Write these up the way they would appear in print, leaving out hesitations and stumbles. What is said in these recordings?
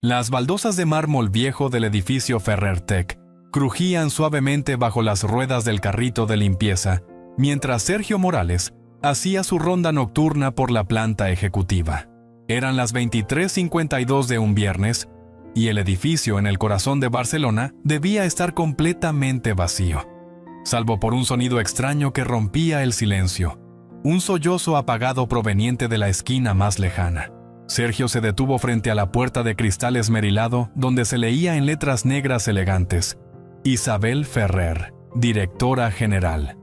Las baldosas de mármol viejo del edificio Ferrer Tech crujían suavemente bajo las ruedas del carrito de limpieza, mientras Sergio Morales hacía su ronda nocturna por la planta ejecutiva. Eran las 23:52 de un viernes, y el edificio en el corazón de Barcelona debía estar completamente vacío, salvo por un sonido extraño que rompía el silencio, un sollozo apagado proveniente de la esquina más lejana. Sergio se detuvo frente a la puerta de cristal esmerilado donde se leía en letras negras elegantes: Isabel Ferrer, directora general.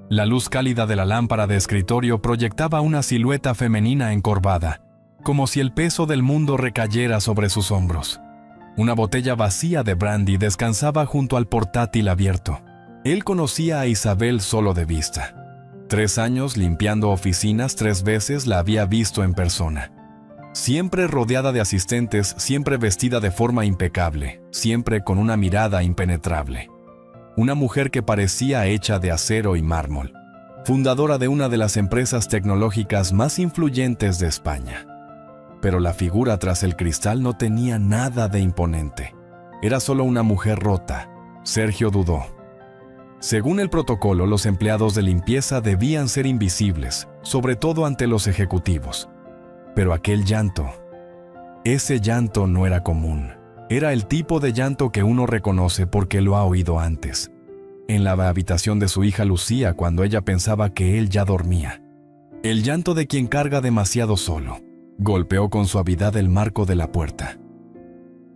La luz cálida de la lámpara de escritorio proyectaba una silueta femenina encorvada, como si el peso del mundo recayera sobre sus hombros. Una botella vacía de brandy descansaba junto al portátil abierto. Él conocía a Isabel solo de vista. 3 años limpiando oficinas, 3 veces la había visto en persona. Siempre rodeada de asistentes, siempre vestida de forma impecable, siempre con una mirada impenetrable. Una mujer que parecía hecha de acero y mármol, fundadora de una de las empresas tecnológicas más influyentes de España. Pero la figura tras el cristal no tenía nada de imponente. Era solo una mujer rota. Sergio dudó. Según el protocolo, los empleados de limpieza debían ser invisibles, sobre todo ante los ejecutivos. Pero aquel llanto, ese llanto no era común. Era el tipo de llanto que uno reconoce porque lo ha oído antes. En la habitación de su hija Lucía cuando ella pensaba que él ya dormía. El llanto de quien carga demasiado solo. Golpeó con suavidad el marco de la puerta.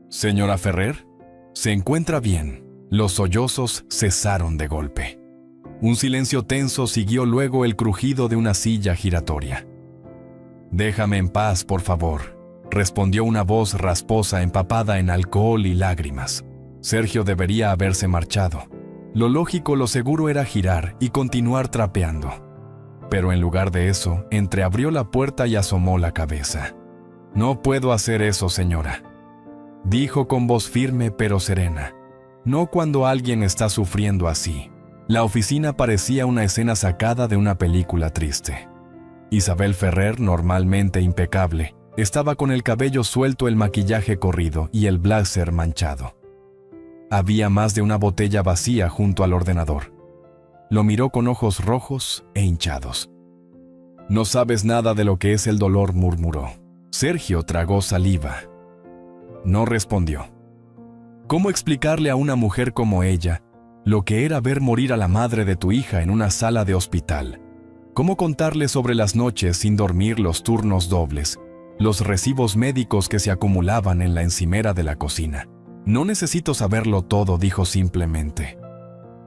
«Señora Ferrer, ¿se encuentra bien?» Los sollozos cesaron de golpe. Un silencio tenso siguió luego el crujido de una silla giratoria. «Déjame en paz, por favor», respondió una voz rasposa empapada en alcohol y lágrimas. Sergio debería haberse marchado. Lo lógico, lo seguro era girar y continuar trapeando. Pero en lugar de eso, entreabrió la puerta y asomó la cabeza. «No puedo hacer eso, señora», dijo con voz firme pero serena. No cuando alguien está sufriendo así. La oficina parecía una escena sacada de una película triste. Isabel Ferrer, normalmente impecable, estaba con el cabello suelto, el maquillaje corrido y el blazer manchado. Había más de una botella vacía junto al ordenador. Lo miró con ojos rojos e hinchados. «No sabes nada de lo que es el dolor», murmuró. Sergio tragó saliva. No respondió. ¿Cómo explicarle a una mujer como ella lo que era ver morir a la madre de tu hija en una sala de hospital? ¿Cómo contarle sobre las noches sin dormir, los turnos dobles, los recibos médicos que se acumulaban en la encimera de la cocina? «No necesito saberlo todo», dijo simplemente.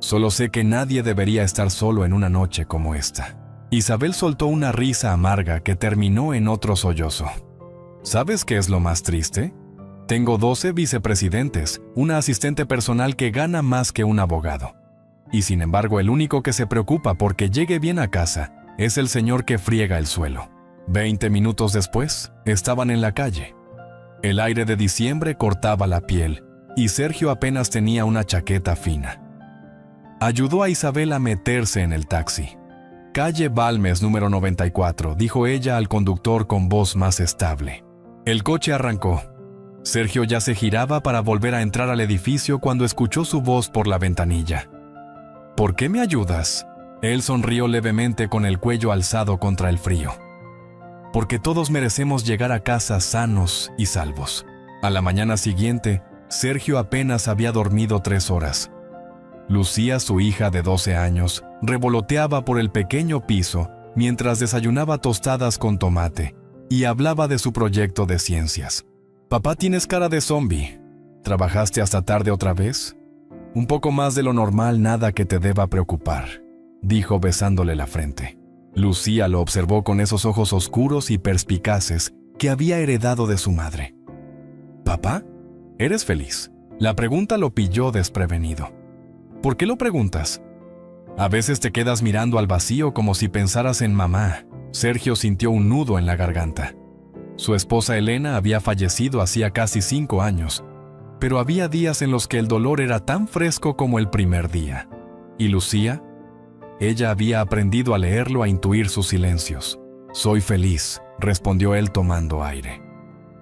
«Solo sé que nadie debería estar solo en una noche como esta». Isabel soltó una risa amarga que terminó en otro sollozo. «¿Sabes qué es lo más triste? Tengo 12 vicepresidentes, una asistente personal que gana más que un abogado. Y sin embargo, el único que se preocupa porque llegue bien a casa es el señor que friega el suelo». 20 minutos después, estaban en la calle. El aire de diciembre cortaba la piel, y Sergio apenas tenía una chaqueta fina. Ayudó a Isabel a meterse en el taxi. «Calle Balmes, número 94», dijo ella al conductor con voz más estable. El coche arrancó. Sergio ya se giraba para volver a entrar al edificio cuando escuchó su voz por la ventanilla. «¿Por qué me ayudas?». Él sonrió levemente con el cuello alzado contra el frío. «Porque todos merecemos llegar a casa sanos y salvos». A la mañana siguiente, Sergio apenas había dormido 3 horas. Lucía, su hija de 12 años, revoloteaba por el pequeño piso mientras desayunaba tostadas con tomate y hablaba de su proyecto de ciencias. «Papá, tienes cara de zombie. ¿Trabajaste hasta tarde otra vez?» «Un poco más de lo normal, nada que te deba preocupar», dijo besándole la frente. Lucía lo observó con esos ojos oscuros y perspicaces que había heredado de su madre. «¿Papá? ¿Eres feliz?». La pregunta lo pilló desprevenido. «¿Por qué lo preguntas?». «A veces te quedas mirando al vacío como si pensaras en mamá». Sergio sintió un nudo en la garganta. Su esposa Elena había fallecido hacía casi 5 años, pero había días en los que el dolor era tan fresco como el primer día. ¿Y Lucía? Ella había aprendido a leerlo, a intuir sus silencios. «Soy feliz», respondió él tomando aire.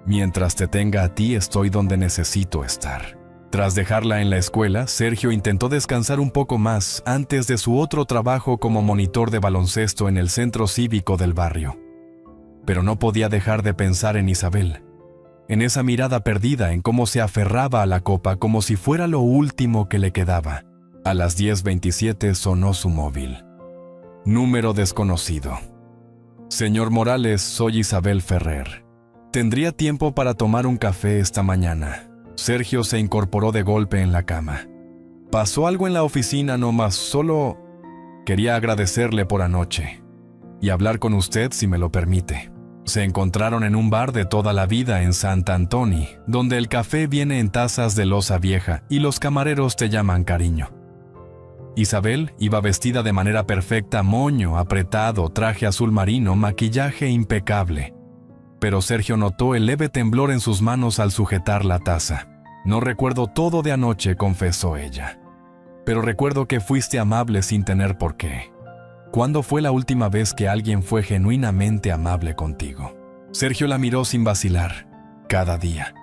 Mientras te tenga a ti, estoy donde necesito estar. Tras dejarla en la escuela, Sergio intentó descansar un poco más antes de su otro trabajo como monitor de baloncesto en el centro cívico del barrio. Pero no podía dejar de pensar en Isabel, en esa mirada perdida, en cómo se aferraba a la copa como si fuera lo último que le quedaba. A las 10:27 sonó su móvil. Número desconocido. Señor Morales, soy Isabel Ferrer. ¿Tendría tiempo para tomar un café esta mañana? Sergio se incorporó de golpe en la cama. ¿Pasó algo en la oficina nomás? Solo quería agradecerle por anoche y hablar con usted si me lo permite. Se encontraron en un bar de toda la vida en Santa Antoni, donde el café viene en tazas de loza vieja y los camareros te llaman cariño. Isabel iba vestida de manera perfecta, moño apretado, traje azul marino, maquillaje impecable. Pero Sergio notó el leve temblor en sus manos al sujetar la taza. No recuerdo todo de anoche, confesó ella. Pero recuerdo que fuiste amable sin tener por qué. ¿Cuándo fue la última vez que alguien fue genuinamente amable contigo? Sergio la miró sin vacilar. Cada día.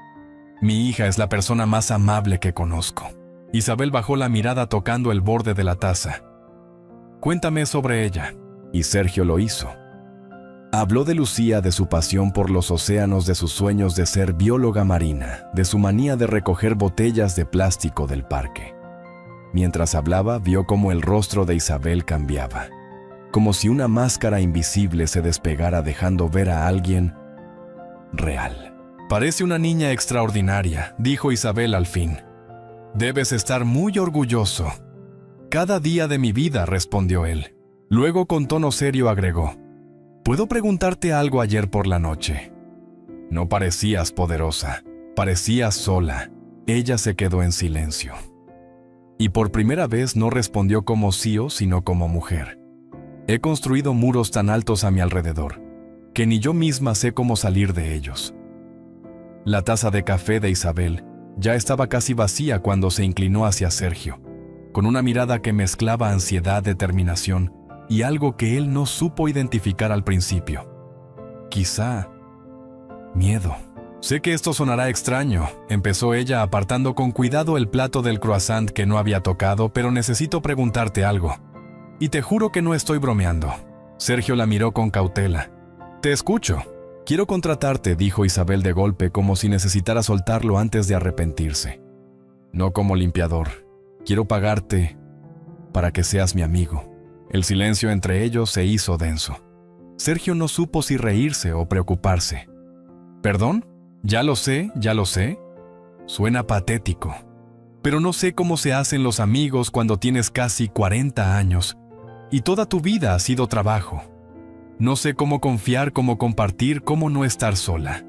Mi hija es la persona más amable que conozco. Isabel bajó la mirada tocando el borde de la taza. Cuéntame sobre ella. Y Sergio lo hizo. Habló de Lucía, de su pasión por los océanos, de sus sueños de ser bióloga marina, de su manía de recoger botellas de plástico del parque. Mientras hablaba, vio cómo el rostro de Isabel cambiaba, como si una máscara invisible se despegara dejando ver a alguien real. Parece una niña extraordinaria, dijo Isabel al fin. Debes estar muy orgulloso. Cada día de mi vida, respondió él. Luego con tono serio agregó. ¿Puedo preguntarte algo ayer por la noche? No parecías poderosa, parecías sola. Ella se quedó en silencio. Y por primera vez no respondió como CEO, sino como mujer. He construido muros tan altos a mi alrededor, que ni yo misma sé cómo salir de ellos. La taza de café de Isabel ya estaba casi vacía cuando se inclinó hacia Sergio, con una mirada que mezclaba ansiedad, determinación y algo que él no supo identificar al principio. Quizá miedo. Sé que esto sonará extraño, empezó ella apartando con cuidado el plato del croissant que no había tocado, pero necesito preguntarte algo. Y te juro que no estoy bromeando. Sergio la miró con cautela. Te escucho. Quiero contratarte, dijo Isabel de golpe, como si necesitara soltarlo antes de arrepentirse. No como limpiador. Quiero pagarte para que seas mi amigo. El silencio entre ellos se hizo denso. Sergio no supo si reírse o preocuparse. ¿Perdón? Ya lo sé, ya lo sé. Suena patético. Pero no sé cómo se hacen los amigos cuando tienes casi 40 años y toda tu vida ha sido trabajo. No sé cómo confiar, cómo compartir, cómo no estar sola,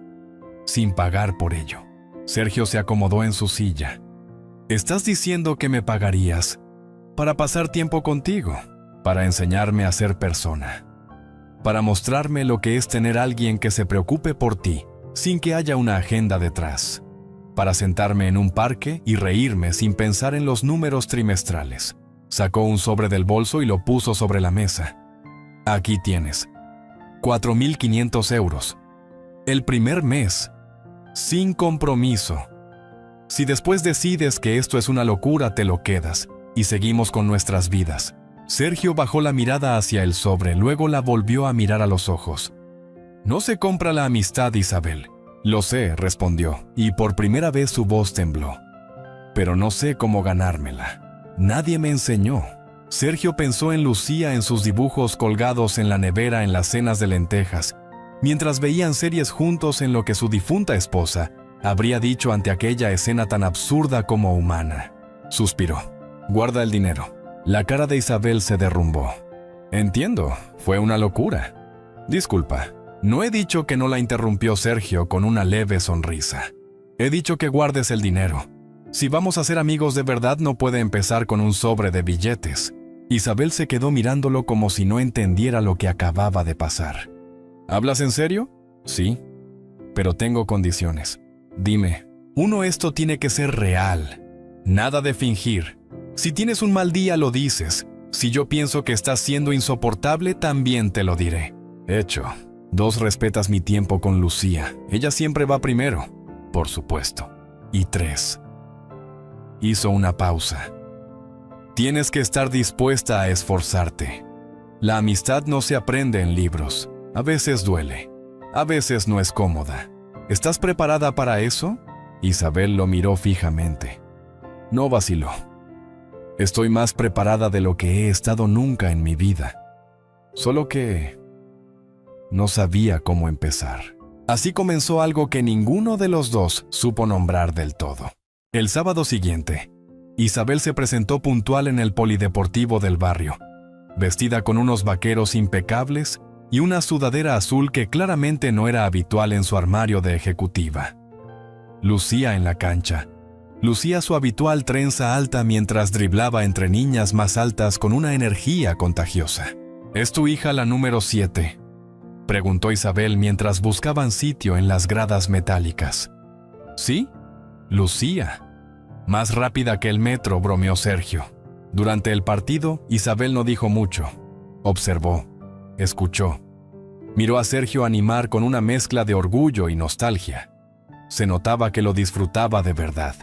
sin pagar por ello. Sergio se acomodó en su silla. ¿Estás diciendo que me pagarías para pasar tiempo contigo, para enseñarme a ser persona, para mostrarme lo que es tener a alguien que se preocupe por ti, sin que haya una agenda detrás, para sentarme en un parque y reírme sin pensar en los números trimestrales? Sacó un sobre del bolso y lo puso sobre la mesa. Aquí tienes. 4.500 euros. El primer mes. Sin compromiso. Si después decides que esto es una locura, te lo quedas y seguimos con nuestras vidas. Sergio bajó la mirada hacia el sobre, luego la volvió a mirar a los ojos. No se compra la amistad, Isabel. Lo sé, respondió, y por primera vez su voz tembló. Pero no sé cómo ganármela. Nadie me enseñó. Sergio pensó en Lucía, en sus dibujos colgados en la nevera en las cenas de lentejas, mientras veían series juntos en lo que su difunta esposa habría dicho ante aquella escena tan absurda como humana. Suspiró. Guarda el dinero. La cara de Isabel se derrumbó. Entiendo, fue una locura. Disculpa, no he dicho que no, la interrumpió Sergio con una leve sonrisa. He dicho que guardes el dinero. Si vamos a ser amigos de verdad, no puede empezar con un sobre de billetes. Isabel se quedó mirándolo como si no entendiera lo que acababa de pasar. ¿Hablas en serio? Sí, pero tengo condiciones. Dime, uno, esto tiene que ser real. Nada de fingir. Si tienes un mal día, lo dices. Si yo pienso que estás siendo insoportable, también te lo diré. Hecho. 2. Respetas mi tiempo con Lucía. Ella siempre va primero, por supuesto. Y 3. Hizo una pausa. Tienes que estar dispuesta a esforzarte. La amistad no se aprende en libros. A veces duele. A veces no es cómoda. ¿Estás preparada para eso? Isabel lo miró fijamente. No vaciló. Estoy más preparada de lo que he estado nunca en mi vida. Solo que no sabía cómo empezar. Así comenzó algo que ninguno de los dos supo nombrar del todo. El sábado siguiente, Isabel se presentó puntual en el polideportivo del barrio, vestida con unos vaqueros impecables y una sudadera azul que claramente no era habitual en su armario de ejecutiva. Lucía en la cancha. Lucía su habitual trenza alta mientras driblaba entre niñas más altas con una energía contagiosa. ¿Es tu hija la número 7? Preguntó Isabel mientras buscaban sitio en las gradas metálicas. ¿Sí? Lucía. Más rápida que el metro, bromeó Sergio. Durante el partido, Isabel no dijo mucho. Observó, escuchó. Miró a Sergio animar con una mezcla de orgullo y nostalgia. Se notaba que lo disfrutaba de verdad.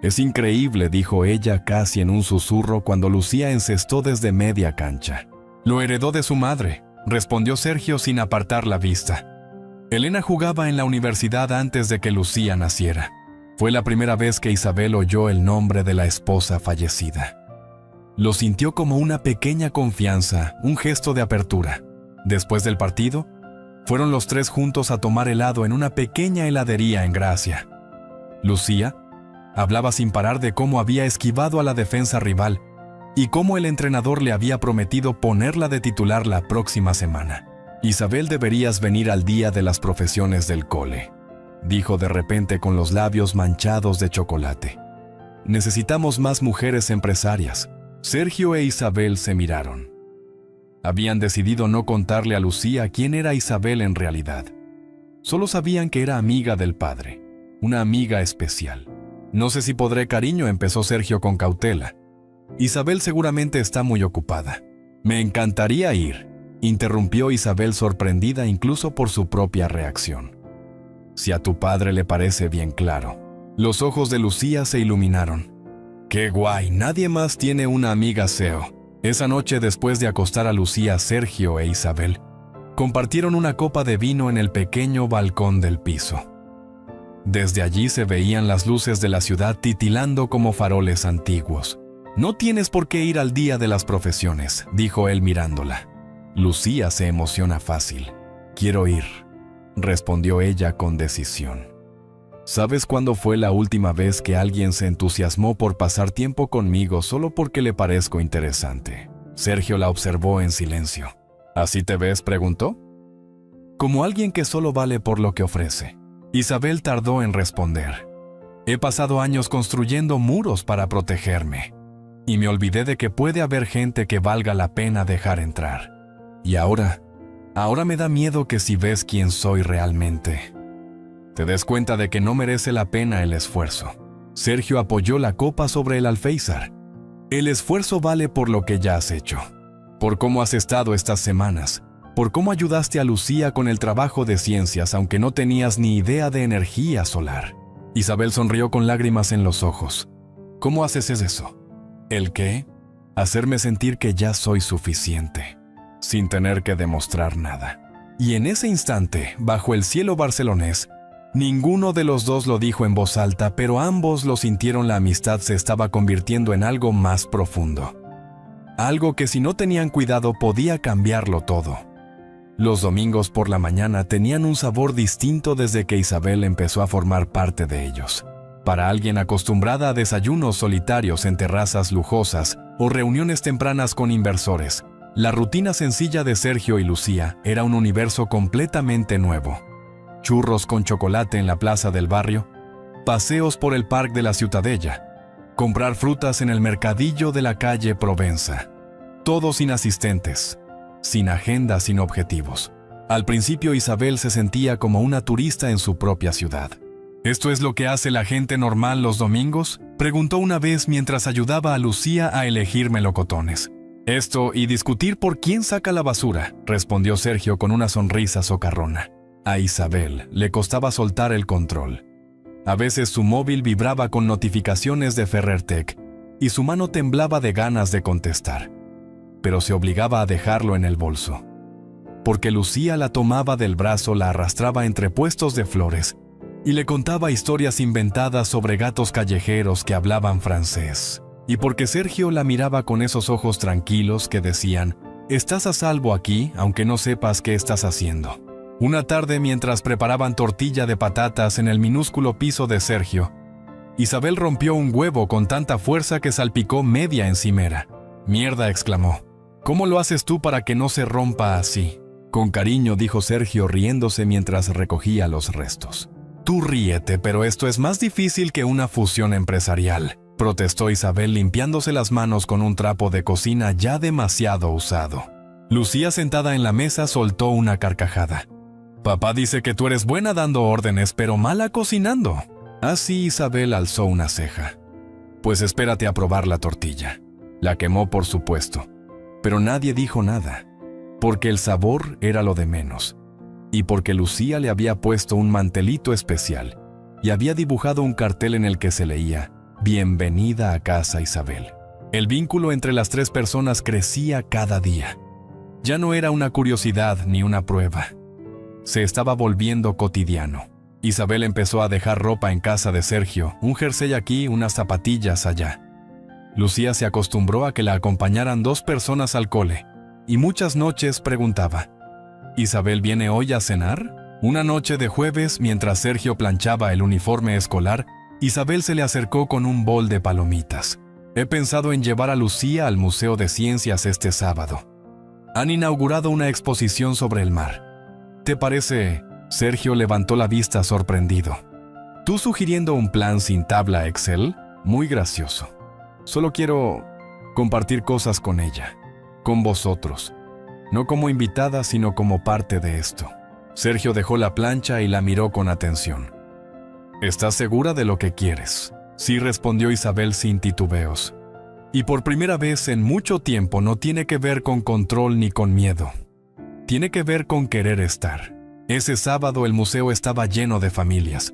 Es increíble, dijo ella casi en un susurro cuando Lucía encestó desde media cancha. Lo heredó de su madre, respondió Sergio sin apartar la vista. Elena jugaba en la universidad antes de que Lucía naciera. Fue la primera vez que Isabel oyó el nombre de la esposa fallecida. Lo sintió como una pequeña confianza, un gesto de apertura. Después del partido, fueron los tres juntos a tomar helado en una pequeña heladería en Gracia. Lucía hablaba sin parar de cómo había esquivado a la defensa rival y cómo el entrenador le había prometido ponerla de titular la próxima semana. Isabel, deberías venir al día de las profesiones del cole, dijo de repente con los labios manchados de chocolate. Necesitamos más mujeres empresarias. Sergio e Isabel se miraron. Habían decidido no contarle a Lucía quién era Isabel en realidad. Solo sabían que era amiga del padre, una amiga especial. No sé si podré, cariño, empezó Sergio con cautela. Isabel seguramente está muy ocupada. Me encantaría ir, interrumpió Isabel sorprendida incluso por su propia reacción. Si a tu padre le parece bien, claro. Los ojos de Lucía se iluminaron. ¡Qué guay! Nadie más tiene una amiga SEO. Esa noche, después de acostar a Lucía, Sergio e Isabel compartieron una copa de vino en el pequeño balcón del piso. Desde allí se veían las luces de la ciudad titilando como faroles antiguos. No tienes por qué ir al día de las profesiones, dijo él mirándola. Lucía se emociona fácil. Quiero ir, respondió ella con decisión. ¿Sabes cuándo fue la última vez que alguien se entusiasmó por pasar tiempo conmigo solo porque le parezco interesante? Sergio la observó en silencio. ¿Así te ves?, preguntó. Como alguien que solo vale por lo que ofrece. Isabel tardó en responder. He pasado años construyendo muros para protegerme. Y me olvidé de que puede haber gente que valga la pena dejar entrar. Y ahora me da miedo que si ves quién soy realmente, te des cuenta de que no merece la pena el esfuerzo. Sergio apoyó la copa sobre el alféizar. El esfuerzo vale por lo que ya has hecho, por cómo has estado estas semanas, por cómo ayudaste a Lucía con el trabajo de ciencias aunque no tenías ni idea de energía solar. Isabel sonrió con lágrimas en los ojos. ¿Cómo haces eso? ¿El qué? Hacerme sentir que ya soy suficiente, sin tener que demostrar nada. Y en ese instante, bajo el cielo barcelonés, ninguno de los dos lo dijo en voz alta, pero ambos lo sintieron. La amistad se estaba convirtiendo en algo más profundo. Algo que si no tenían cuidado podía cambiarlo todo. Los domingos por la mañana tenían un sabor distinto desde que Isabel empezó a formar parte de ellos. Para alguien acostumbrada a desayunos solitarios en terrazas lujosas o reuniones tempranas con inversores, la rutina sencilla de Sergio y Lucía era un universo completamente nuevo. Churros con chocolate en la plaza del barrio, paseos por el parque de la Ciutadella, comprar frutas en el mercadillo de la calle Provenza. Todo sin asistentes, sin agenda, sin objetivos. Al principio Isabel se sentía como una turista en su propia ciudad. ¿Esto es lo que hace la gente normal los domingos?, preguntó una vez mientras ayudaba a Lucía a elegir melocotones. Esto y discutir por quién saca la basura, respondió Sergio con una sonrisa socarrona. A Isabel le costaba soltar el control. A veces su móvil vibraba con notificaciones de FerrerTech y su mano temblaba de ganas de contestar, pero se obligaba a dejarlo en el bolso. Porque Lucía la tomaba del brazo, la arrastraba entre puestos de flores y le contaba historias inventadas sobre gatos callejeros que hablaban francés. Y porque Sergio la miraba con esos ojos tranquilos que decían: «Estás a salvo aquí, aunque no sepas qué estás haciendo». Una tarde, mientras preparaban tortilla de patatas en el minúsculo piso de Sergio, Isabel rompió un huevo con tanta fuerza que salpicó media encimera. «Mierda», exclamó. «¿Cómo lo haces tú para que no se rompa así?». Con cariño dijo Sergio riéndose mientras recogía los restos. «Tú ríete, pero esto es más difícil que una fusión empresarial», protestó Isabel limpiándose las manos con un trapo de cocina ya demasiado usado. Lucía, sentada en la mesa, soltó una carcajada. «Papá dice que tú eres buena dando órdenes, pero mala cocinando». Así Isabel alzó una ceja. «Pues espérate a probar la tortilla». La quemó, por supuesto, pero nadie dijo nada, porque el sabor era lo de menos, y porque Lucía le había puesto un mantelito especial y había dibujado un cartel en el que se leía: «Bienvenida a casa, Isabel». El vínculo entre las tres personas crecía cada día. Ya no era una curiosidad ni una prueba. Se estaba volviendo cotidiano. Isabel empezó a dejar ropa en casa de Sergio, un jersey aquí, unas zapatillas allá. Lucía se acostumbró a que la acompañaran dos personas al cole, y muchas noches preguntaba: «¿Isabel viene hoy a cenar?». Una noche de jueves, mientras Sergio planchaba el uniforme escolar, Isabel se le acercó con un bol de palomitas. «He pensado en llevar a Lucía al Museo de Ciencias este sábado. Han inaugurado una exposición sobre el mar. ¿Te parece?». Sergio levantó la vista sorprendido. «¿Tú sugiriendo un plan sin tabla Excel? Muy gracioso. Solo quiero compartir cosas con ella, con vosotros. No como invitada, sino como parte de esto». Sergio dejó la plancha y la miró con atención. «¿Estás segura de lo que quieres?». «Sí», respondió Isabel sin titubeos. «Y por primera vez en mucho tiempo no tiene que ver con control ni con miedo. Tiene que ver con querer estar». Ese sábado el museo estaba lleno de familias.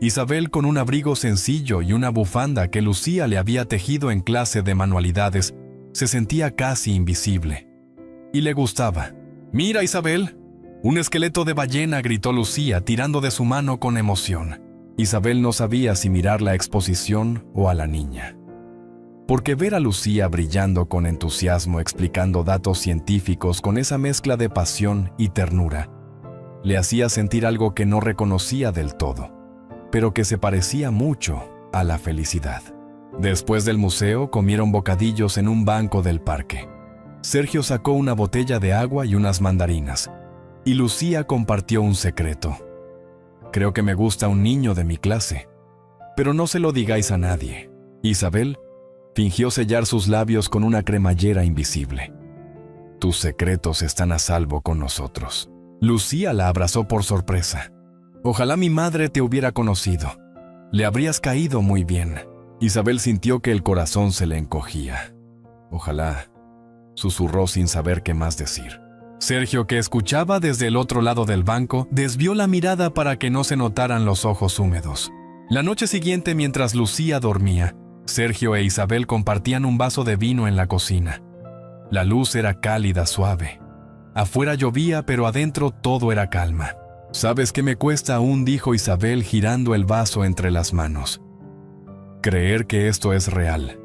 Isabel, con un abrigo sencillo y una bufanda que Lucía le había tejido en clase de manualidades, se sentía casi invisible. Y le gustaba. «Mira, Isabel, un esqueleto de ballena», gritó Lucía, tirando de su mano con emoción. Isabel no sabía si mirar la exposición o a la niña. Porque ver a Lucía brillando con entusiasmo explicando datos científicos con esa mezcla de pasión y ternura, le hacía sentir algo que no reconocía del todo, pero que se parecía mucho a la felicidad. Después del museo comieron bocadillos en un banco del parque. Sergio sacó una botella de agua y unas mandarinas, y Lucía compartió un secreto. «Creo que me gusta un niño de mi clase, pero no se lo digáis a nadie». Isabel fingió sellar sus labios con una cremallera invisible. «Tus secretos están a salvo con nosotros». Lucía la abrazó por sorpresa. «Ojalá mi madre te hubiera conocido. Le habrías caído muy bien». Isabel sintió que el corazón se le encogía. «Ojalá», susurró sin saber qué más decir. Sergio, que escuchaba desde el otro lado del banco, desvió la mirada para que no se notaran los ojos húmedos. La noche siguiente, mientras Lucía dormía, Sergio e Isabel compartían un vaso de vino en la cocina. La luz era cálida, suave. Afuera llovía, pero adentro todo era calma. «¿Sabes qué me cuesta aún?», dijo Isabel girando el vaso entre las manos. «Creer que esto es real,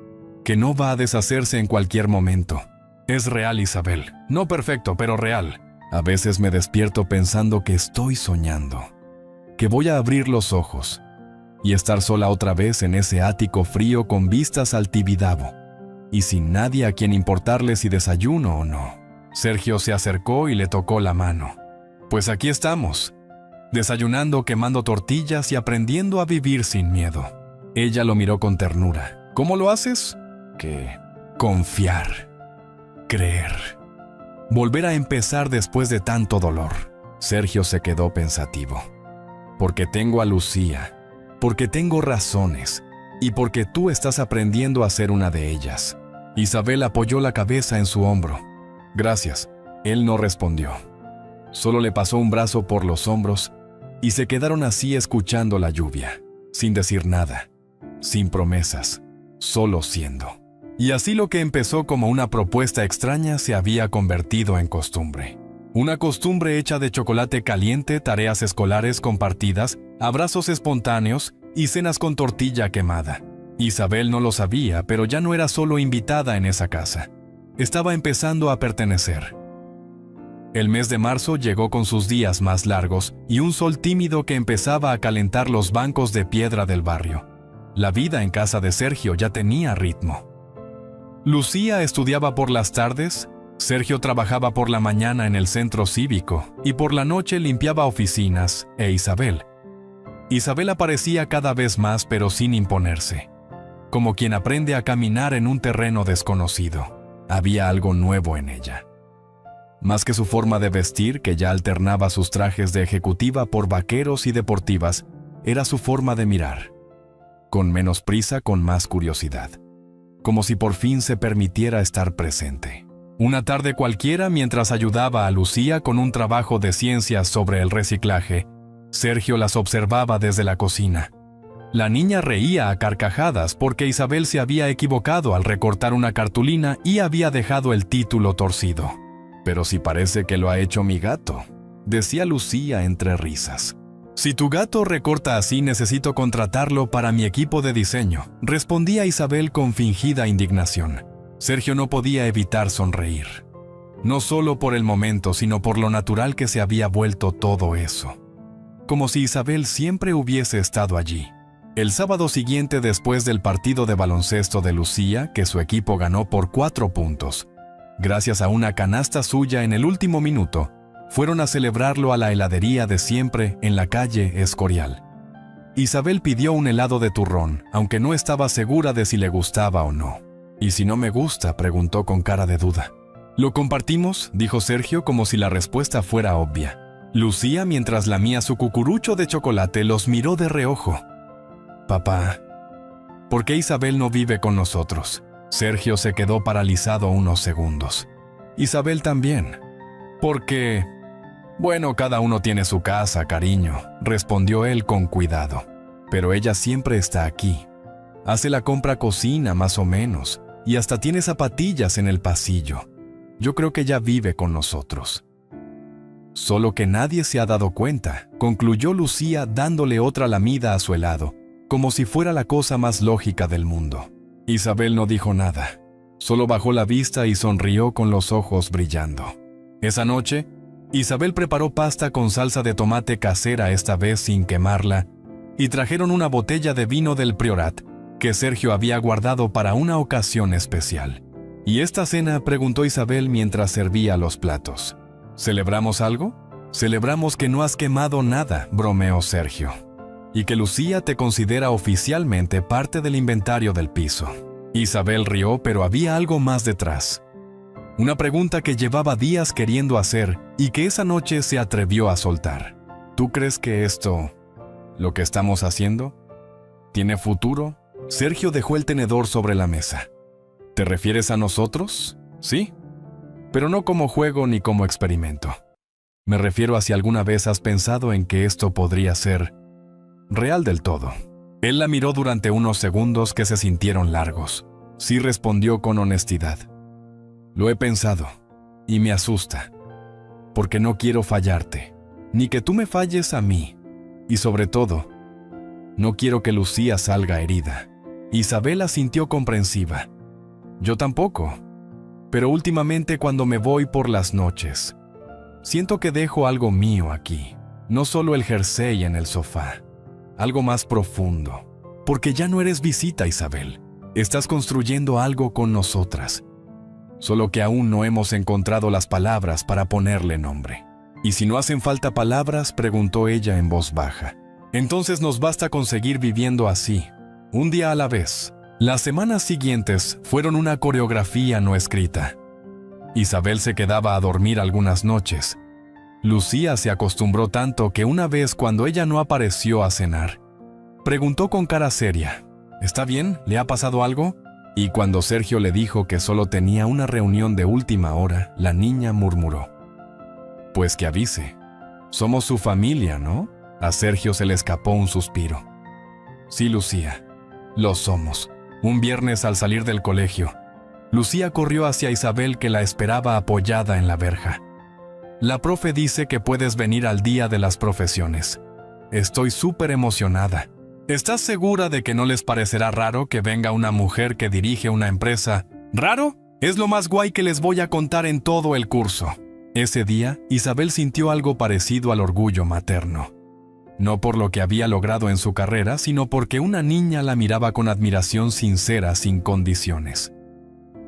que no va a deshacerse en cualquier momento». «Es real, Isabel. No perfecto, pero real. A veces me despierto pensando que estoy soñando, que voy a abrir los ojos y estar sola otra vez en ese ático frío con vistas al Tibidabo y sin nadie a quien importarle si desayuno o no». Sergio se acercó y le tocó la mano. «Pues aquí estamos, desayunando, quemando tortillas y aprendiendo a vivir sin miedo». Ella lo miró con ternura. «¿Cómo lo haces?». Confiar. Creer. Volver a empezar después de tanto dolor». Sergio se quedó pensativo. «Porque tengo a Lucía, porque tengo razones, y porque tú estás aprendiendo a ser una de ellas». Isabel apoyó la cabeza en su hombro. «Gracias». Él no respondió. Solo le pasó un brazo por los hombros y se quedaron así escuchando la lluvia, sin decir nada, sin promesas, solo siendo. Y así lo que empezó como una propuesta extraña se había convertido en costumbre. Una costumbre hecha de chocolate caliente, tareas escolares compartidas, abrazos espontáneos y cenas con tortilla quemada. Isabel no lo sabía, pero ya no era solo invitada en esa casa. Estaba empezando a pertenecer. El mes de marzo llegó con sus días más largos y un sol tímido que empezaba a calentar los bancos de piedra del barrio. La vida en casa de Sergio ya tenía ritmo. Lucía estudiaba por las tardes, Sergio trabajaba por la mañana en el centro cívico y por la noche limpiaba oficinas, Isabel aparecía cada vez más pero sin imponerse, como quien aprende a caminar en un terreno desconocido. Había algo nuevo en ella. Más que su forma de vestir, que ya alternaba sus trajes de ejecutiva por vaqueros y deportivas, era su forma de mirar. Con menos prisa, con más curiosidad. Como si por fin se permitiera estar presente. Una tarde cualquiera, mientras ayudaba a Lucía con un trabajo de ciencias sobre el reciclaje, Sergio las observaba desde la cocina. La niña reía a carcajadas porque Isabel se había equivocado al recortar una cartulina y había dejado el título torcido. «Pero si parece que lo ha hecho mi gato», decía Lucía entre risas. «Si tu gato recorta así, necesito contratarlo para mi equipo de diseño», respondía Isabel con fingida indignación. Sergio no podía evitar sonreír. No solo por el momento, sino por lo natural que se había vuelto todo eso. Como si Isabel siempre hubiese estado allí. El sábado siguiente, después del partido de baloncesto de Lucía, que su equipo ganó por 4 puntos, gracias a una canasta suya en el último minuto, fueron a celebrarlo a la heladería de siempre en la calle Escorial. Isabel pidió un helado de turrón, aunque no estaba segura de si le gustaba o no. «¿Y si no me gusta?», preguntó con cara de duda. «¿Lo compartimos?», dijo Sergio como si la respuesta fuera obvia. Lucía, mientras lamía su cucurucho de chocolate, los miró de reojo. «Papá, ¿por qué Isabel no vive con nosotros?». Sergio se quedó paralizado unos segundos. Isabel también. «Porque... bueno, cada uno tiene su casa, cariño», respondió él con cuidado. «Pero ella siempre está aquí. Hace la compra, cocina más o menos, y hasta tiene zapatillas en el pasillo. Yo creo que ella vive con nosotros». «Solo que nadie se ha dado cuenta», concluyó Lucía dándole otra lamida a su helado, como si fuera la cosa más lógica del mundo. Isabel no dijo nada, solo bajó la vista y sonrió con los ojos brillando. Esa noche, Isabel preparó pasta con salsa de tomate casera, esta vez sin quemarla, y trajeron una botella de vino del Priorat, que Sergio había guardado para una ocasión especial. «¿Y esta cena?», preguntó Isabel mientras servía los platos. «¿Celebramos algo?». «Celebramos que no has quemado nada», bromeó Sergio. «Y que Lucía te considera oficialmente parte del inventario del piso». Isabel rió, pero había algo más detrás. Una pregunta que llevaba días queriendo hacer y que esa noche se atrevió a soltar. «¿Tú crees que esto, lo que estamos haciendo, tiene futuro?». Sergio dejó el tenedor sobre la mesa. «¿Te refieres a nosotros?». «Sí, pero no como juego ni como experimento. Me refiero a si alguna vez has pensado en que esto podría ser real del todo». Él la miró durante unos segundos que se sintieron largos. Sí, respondió con honestidad. «Lo he pensado, y me asusta, porque no quiero fallarte, ni que tú me falles a mí, y sobre todo, no quiero que Lucía salga herida». Isabel asintió comprensiva. «Yo tampoco, pero últimamente cuando me voy por las noches, siento que dejo algo mío aquí, no solo el jersey en el sofá, algo más profundo, porque ya no eres visita, Isabel. Estás construyendo algo con nosotras, solo que aún no hemos encontrado las palabras para ponerle nombre». «¿Y si no hacen falta palabras?», preguntó ella en voz baja. «Entonces nos basta con seguir viviendo así, un día a la vez». Las semanas siguientes fueron una coreografía no escrita. Isabel se quedaba a dormir algunas noches. Lucía se acostumbró tanto que una vez, cuando ella no apareció a cenar, preguntó con cara seria: «¿Está bien? ¿Le ha pasado algo?». Y cuando Sergio le dijo que solo tenía una reunión de última hora, la niña murmuró: «Pues que avise. Somos su familia, ¿no?». A Sergio se le escapó un suspiro. «Sí, Lucía, lo somos». Un viernes al salir del colegio, Lucía corrió hacia Isabel, que la esperaba apoyada en la verja. «La profe dice que puedes venir al día de las profesiones. Estoy súper emocionada. ¿Estás segura de que no les parecerá raro que venga una mujer que dirige una empresa? ¿Raro? Es lo más guay que les voy a contar en todo el curso». Ese día, Isabel sintió algo parecido al orgullo materno. No por lo que había logrado en su carrera, sino porque una niña la miraba con admiración sincera, sin condiciones.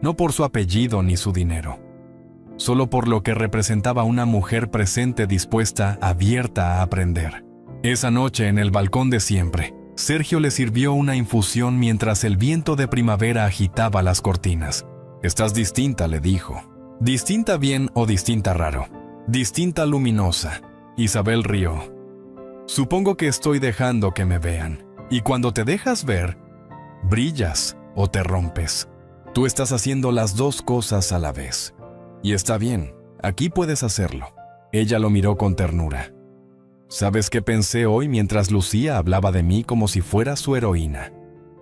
No por su apellido ni su dinero. Solo por lo que representaba una mujer presente, dispuesta, abierta a aprender. Esa noche, en el balcón de siempre, Sergio le sirvió una infusión mientras el viento de primavera agitaba las cortinas. «Estás distinta», le dijo. «Distinta bien o distinta raro». «Distinta luminosa». Isabel rió. «Supongo que estoy dejando que me vean. Y cuando te dejas ver, brillas o te rompes. Tú estás haciendo las dos cosas a la vez. Y está bien, aquí puedes hacerlo». Ella lo miró con ternura. «¿Sabes qué pensé hoy mientras Lucía hablaba de mí como si fuera su heroína?»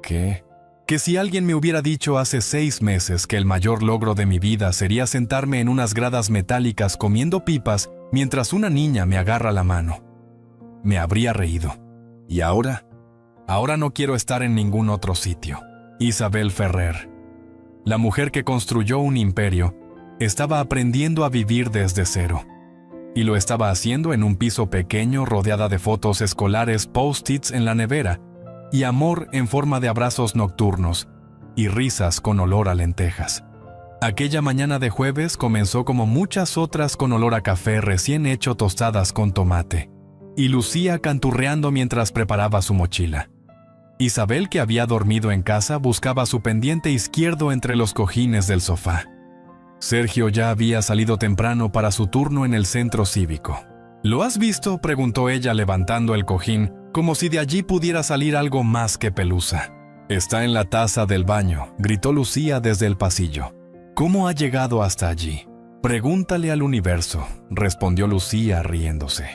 «¿Qué?» «Que si alguien me hubiera dicho hace 6 meses que el mayor logro de mi vida sería sentarme en unas gradas metálicas comiendo pipas mientras una niña me agarra la mano, me habría reído. ¿Y ahora? Ahora no quiero estar en ningún otro sitio». Isabel Ferrer, la mujer que construyó un imperio, estaba aprendiendo a vivir desde cero. Y lo estaba haciendo en un piso pequeño rodeada de fotos escolares, post-its en la nevera, y amor en forma de abrazos nocturnos, y risas con olor a lentejas. Aquella mañana de jueves comenzó como muchas otras, con olor a café recién hecho, tostadas con tomate, y Lucía canturreando mientras preparaba su mochila. Isabel, que había dormido en casa, buscaba su pendiente izquierdo entre los cojines del sofá. Sergio ya había salido temprano para su turno en el centro cívico. «¿Lo has visto?», preguntó ella levantando el cojín, como si de allí pudiera salir algo más que pelusa. «Está en la taza del baño», gritó Lucía desde el pasillo. «¿Cómo ha llegado hasta allí?». «Pregúntale al universo», respondió Lucía riéndose.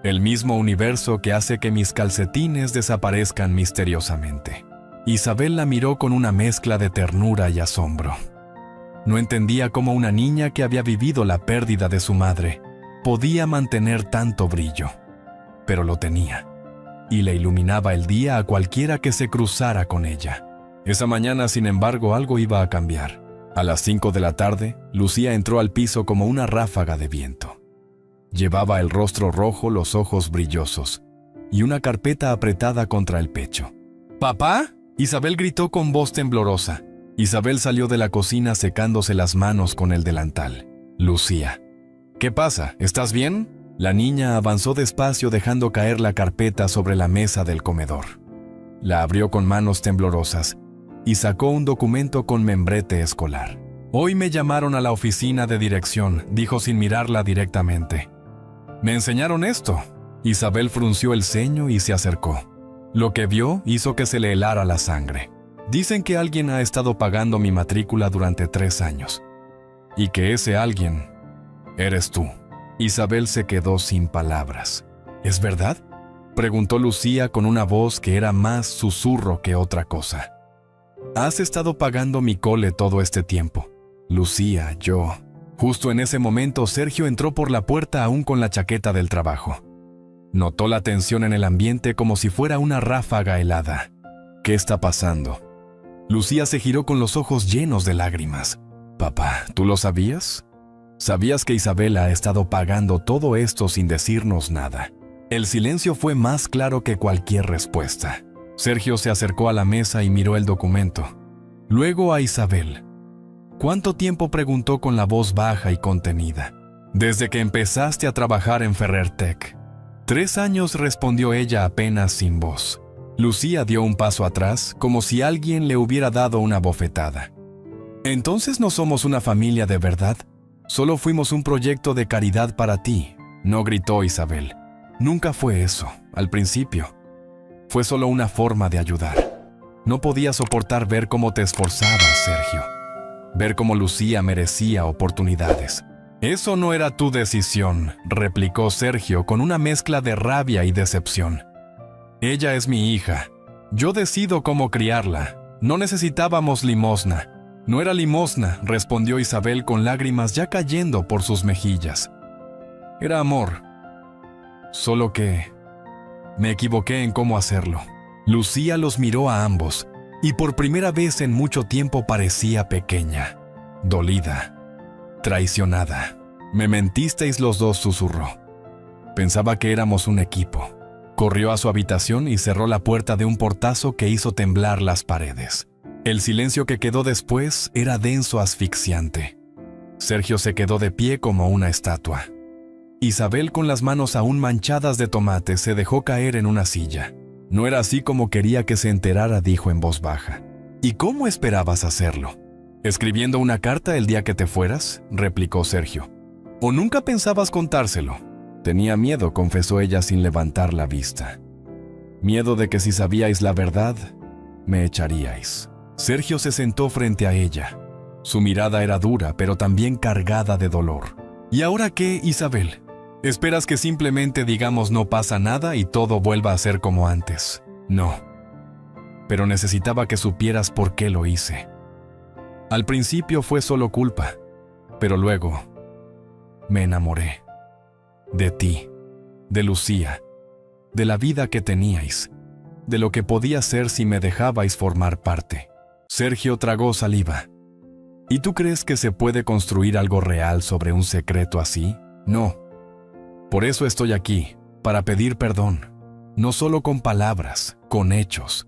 «El mismo universo que hace que mis calcetines desaparezcan misteriosamente». Isabel la miró con una mezcla de ternura y asombro. No entendía cómo una niña que había vivido la pérdida de su madre podía mantener tanto brillo, pero lo tenía, y le iluminaba el día a cualquiera que se cruzara con ella. Esa mañana, sin embargo, algo iba a cambiar. A las 5 de la tarde, Lucía entró al piso como una ráfaga de viento. Llevaba el rostro rojo, los ojos brillosos, y una carpeta apretada contra el pecho. «¿Papá?», Isabel gritó con voz temblorosa. Isabel salió de la cocina secándose las manos con el delantal. «Lucía». «¿Qué pasa? ¿Estás bien?». La niña avanzó despacio, dejando caer la carpeta sobre la mesa del comedor. La abrió con manos temblorosas y sacó un documento con membrete escolar. «Hoy me llamaron a la oficina de dirección», dijo sin mirarla directamente. «Me enseñaron esto». Isabel frunció el ceño y se acercó. Lo que vio hizo que se le helara la sangre. «Dicen que alguien ha estado pagando mi matrícula durante 3 años. Y que ese alguien eres tú». Isabel se quedó sin palabras. «¿Es verdad?», preguntó Lucía con una voz que era más susurro que otra cosa. «Has estado pagando mi cole todo este tiempo». «Lucía, yo...». Justo en ese momento, Sergio entró por la puerta aún con la chaqueta del trabajo. Notó la tensión en el ambiente como si fuera una ráfaga helada. «¿Qué está pasando?». Lucía se giró con los ojos llenos de lágrimas. «Papá, ¿tú lo sabías?». «¿Sabías que Isabel ha estado pagando todo esto sin decirnos nada?». El silencio fue más claro que cualquier respuesta. Sergio se acercó a la mesa y miró el documento. Luego a Isabel. «¿Cuánto tiempo?», preguntó con la voz baja y contenida. «Desde que empezaste a trabajar en Ferrer Tech». 3 años, respondió ella apenas sin voz. Lucía dio un paso atrás, como si alguien le hubiera dado una bofetada. «¿Entonces no somos una familia de verdad? Solo fuimos un proyecto de caridad para ti», no gritó Isabel. «Nunca fue eso, al principio. Fue solo una forma de ayudar». No podía soportar ver cómo te esforzabas, Sergio. Ver cómo Lucía merecía oportunidades. Eso no era tu decisión, replicó Sergio con una mezcla de rabia y decepción. Ella es mi hija. Yo decido cómo criarla. No necesitábamos limosna. No era limosna, respondió Isabel con lágrimas ya cayendo por sus mejillas. Era amor. Solo que me equivoqué en cómo hacerlo. Lucía los miró a ambos, y por primera vez en mucho tiempo parecía pequeña, dolida, traicionada. Me mentisteis los dos, susurró. Pensaba que éramos un equipo. Corrió a su habitación y cerró la puerta de un portazo que hizo temblar las paredes. El silencio que quedó después era denso, asfixiante. Sergio se quedó de pie como una estatua. Isabel, con las manos aún manchadas de tomate, se dejó caer en una silla. No era así como quería que se enterara, dijo en voz baja. ¿Y cómo esperabas hacerlo? ¿Escribiendo una carta el día que te fueras?, replicó Sergio. ¿O nunca pensabas contárselo? Tenía miedo, confesó ella sin levantar la vista. Miedo de que si sabíais la verdad, me echaríais. Sergio se sentó frente a ella. Su mirada era dura, pero también cargada de dolor. ¿Y ahora qué, Isabel? ¿Esperas que simplemente digamos no pasa nada y todo vuelva a ser como antes? No. Pero necesitaba que supieras por qué lo hice. Al principio fue solo culpa, pero luego me enamoré. De ti, de Lucía, de la vida que teníais, de lo que podía ser si me dejabais formar parte. Sergio tragó saliva. ¿Y tú crees que se puede construir algo real sobre un secreto así? No. Por eso estoy aquí, para pedir perdón, no solo con palabras, con hechos.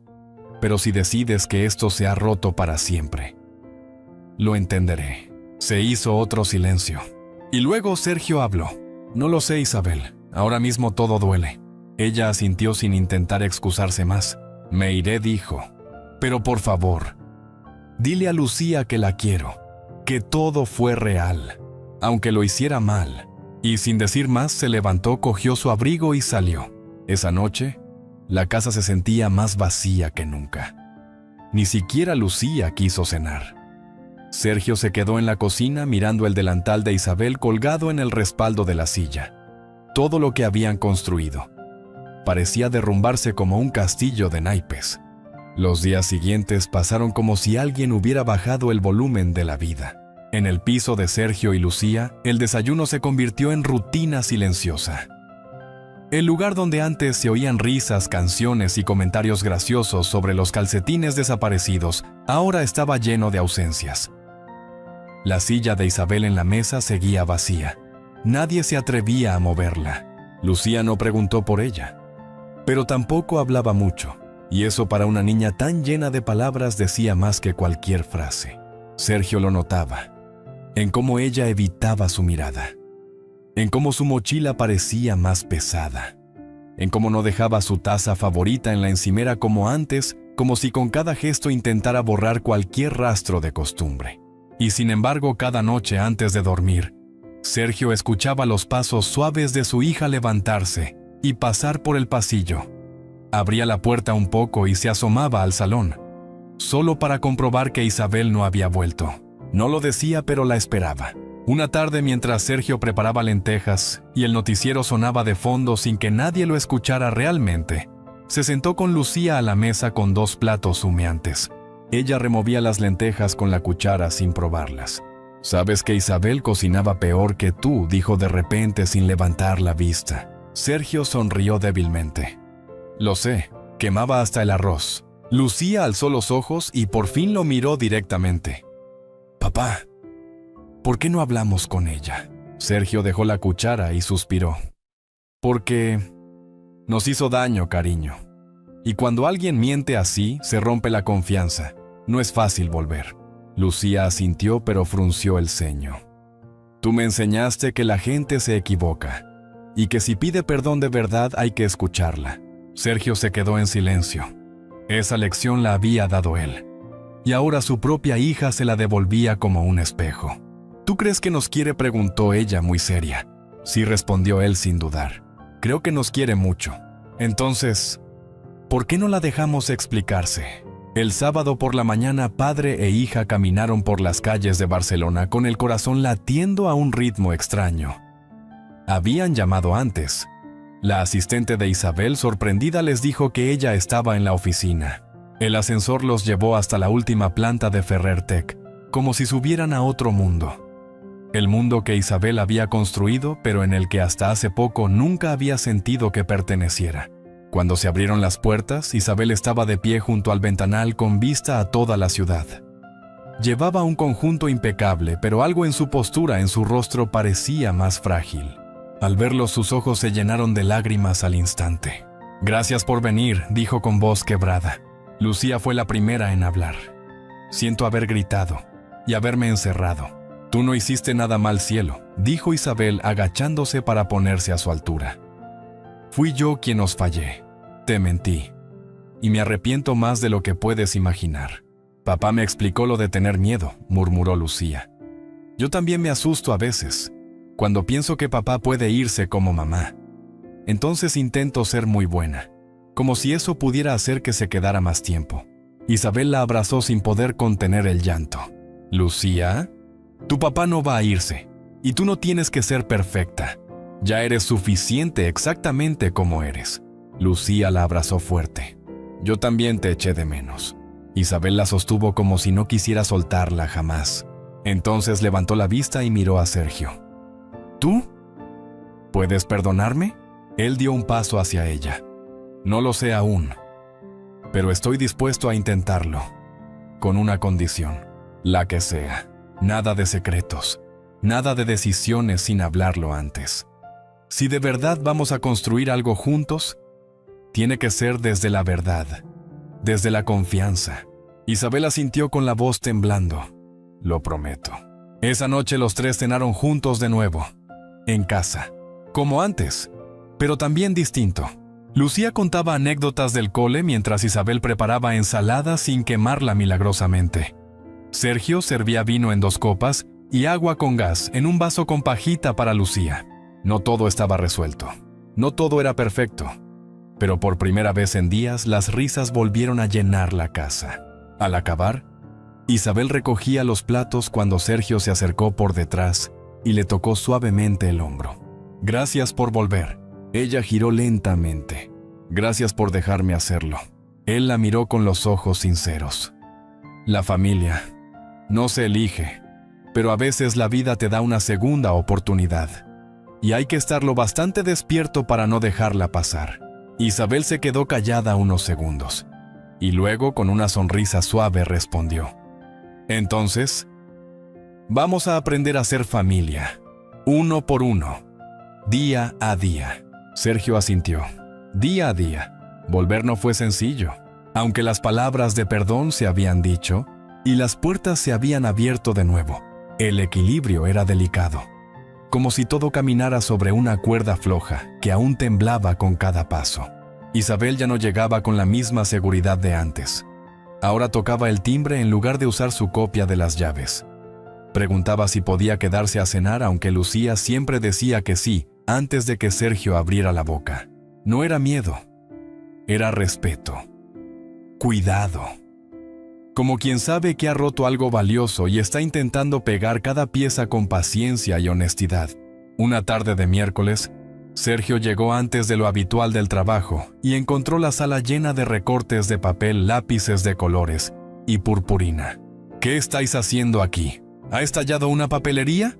Pero si decides que esto se ha roto para siempre, lo entenderé. Se hizo otro silencio. Y luego Sergio habló. No lo sé, Isabel. Ahora mismo todo duele. Ella asintió sin intentar excusarse más. Me iré, dijo. Pero por favor, dile a Lucía que la quiero, que todo fue real, aunque lo hiciera mal. Y sin decir más, se levantó, cogió su abrigo y salió. Esa noche, la casa se sentía más vacía que nunca. Ni siquiera Lucía quiso cenar. Sergio se quedó en la cocina mirando el delantal de Isabel colgado en el respaldo de la silla. Todo lo que habían construido parecía derrumbarse como un castillo de naipes. Los días siguientes pasaron como si alguien hubiera bajado el volumen de la vida. En el piso de Sergio y Lucía, el desayuno se convirtió en rutina silenciosa. El lugar donde antes se oían risas, canciones y comentarios graciosos sobre los calcetines desaparecidos, ahora estaba lleno de ausencias. La silla de Isabel en la mesa seguía vacía. Nadie se atrevía a moverla. Lucía no preguntó por ella, pero tampoco hablaba mucho, y eso para una niña tan llena de palabras decía más que cualquier frase. Sergio lo notaba, en cómo ella evitaba su mirada, en cómo su mochila parecía más pesada, en cómo no dejaba su taza favorita en la encimera como antes, como si con cada gesto intentara borrar cualquier rastro de costumbre. Y sin embargo, cada noche antes de dormir, Sergio escuchaba los pasos suaves de su hija levantarse y pasar por el pasillo. Abría la puerta un poco y se asomaba al salón, solo para comprobar que Isabel no había vuelto. No lo decía, pero la esperaba. Una tarde, mientras Sergio preparaba lentejas y el noticiero sonaba de fondo sin que nadie lo escuchara realmente, se sentó con Lucía a la mesa con 2 platos humeantes. Ella removía las lentejas con la cuchara sin probarlas. «Sabes que Isabel cocinaba peor que tú», dijo de repente sin levantar la vista. Sergio sonrió débilmente. «Lo sé, quemaba hasta el arroz». Lucía alzó los ojos y por fin lo miró directamente. «Papá, ¿por qué no hablamos con ella?». Sergio dejó la cuchara y suspiró. «Porque nos hizo daño, cariño. Y cuando alguien miente así, se rompe la confianza. No es fácil volver». Lucía asintió, pero frunció el ceño. «Tú me enseñaste que la gente se equivoca y que si pide perdón de verdad hay que escucharla». Sergio se quedó en silencio. Esa lección la había dado él, y ahora su propia hija se la devolvía como un espejo. «¿Tú crees que nos quiere?», preguntó ella muy seria. «Sí», respondió él sin dudar. «Creo que nos quiere mucho. Entonces, ¿por qué no la dejamos explicarse? El sábado por la mañana, padre e hija caminaron por las calles de Barcelona con el corazón latiendo a un ritmo extraño. Habían llamado antes. La asistente de Isabel, sorprendida, les dijo que ella estaba en la oficina. El ascensor los llevó hasta la última planta de Ferrer Tech, como si subieran a otro mundo. El mundo que Isabel había construido, pero en el que hasta hace poco nunca había sentido que perteneciera. Cuando se abrieron las puertas, Isabel estaba de pie junto al ventanal con vista a toda la ciudad. Llevaba un conjunto impecable, pero algo en su postura, en su rostro, parecía más frágil. Al verlo, sus ojos se llenaron de lágrimas al instante. «Gracias por venir», dijo con voz quebrada. Lucía fue la primera en hablar. «Siento haber gritado y haberme encerrado. Tú no hiciste nada mal, cielo», dijo Isabel agachándose para ponerse a su altura. «Fui yo quien os fallé. Te mentí. Y me arrepiento más de lo que puedes imaginar. Papá me explicó lo de tener miedo», murmuró Lucía. «Yo también me asusto a veces, cuando pienso que papá puede irse como mamá. Entonces intento ser muy buena, como si eso pudiera hacer que se quedara más tiempo». Isabel la abrazó sin poder contener el llanto. «Lucía, tu papá no va a irse, y tú no tienes que ser perfecta. Ya eres suficiente exactamente como eres». Lucía la abrazó fuerte. «Yo también te eché de menos». Isabel la sostuvo como si no quisiera soltarla jamás. Entonces levantó la vista y miró a Sergio. «¿Tú? ¿Puedes perdonarme?». Él dio un paso hacia ella. «No lo sé aún, pero estoy dispuesto a intentarlo, con una condición, la que sea. Nada de secretos, nada de decisiones sin hablarlo antes. Si de verdad vamos a construir algo juntos, tiene que ser desde la verdad, desde la confianza». Isabel asintió con la voz temblando. «Lo prometo». Esa noche los tres cenaron juntos de nuevo, en casa, como antes, pero también distinto. Lucía contaba anécdotas del cole mientras Isabel preparaba ensalada sin quemarla milagrosamente. Sergio servía vino en 2 copas y agua con gas en un vaso con pajita para Lucía. No todo estaba resuelto, no todo era perfecto, pero por primera vez en días las risas volvieron a llenar la casa. Al acabar, Isabel recogía los platos cuando Sergio se acercó por detrás y le tocó suavemente el hombro. «Gracias por volver». Ella giró lentamente. «Gracias por dejarme hacerlo». Él la miró con los ojos sinceros. «La familia no se elige, pero a veces la vida te da una segunda oportunidad. Y hay que estar lo bastante despierto para no dejarla pasar». Isabel se quedó callada unos segundos, y luego con una sonrisa suave respondió: «Entonces, vamos a aprender a ser familia, uno por uno, día a día». Sergio asintió. Día a día. Volver no fue sencillo, aunque las palabras de perdón se habían dicho y las puertas se habían abierto de nuevo. El equilibrio era delicado, como si todo caminara sobre una cuerda floja que aún temblaba con cada paso. Isabel ya no llegaba con la misma seguridad de antes. Ahora tocaba el timbre en lugar de usar su copia de las llaves. Preguntaba si podía quedarse a cenar, aunque Lucía siempre decía que sí antes de que Sergio abriera la boca. No era miedo, era respeto, cuidado. Como quien sabe que ha roto algo valioso y está intentando pegar cada pieza con paciencia y honestidad. Una tarde de miércoles, Sergio llegó antes de lo habitual del trabajo y encontró la sala llena de recortes de papel, lápices de colores y purpurina. «¿Qué estáis haciendo aquí? ¿Ha estallado una papelería?»,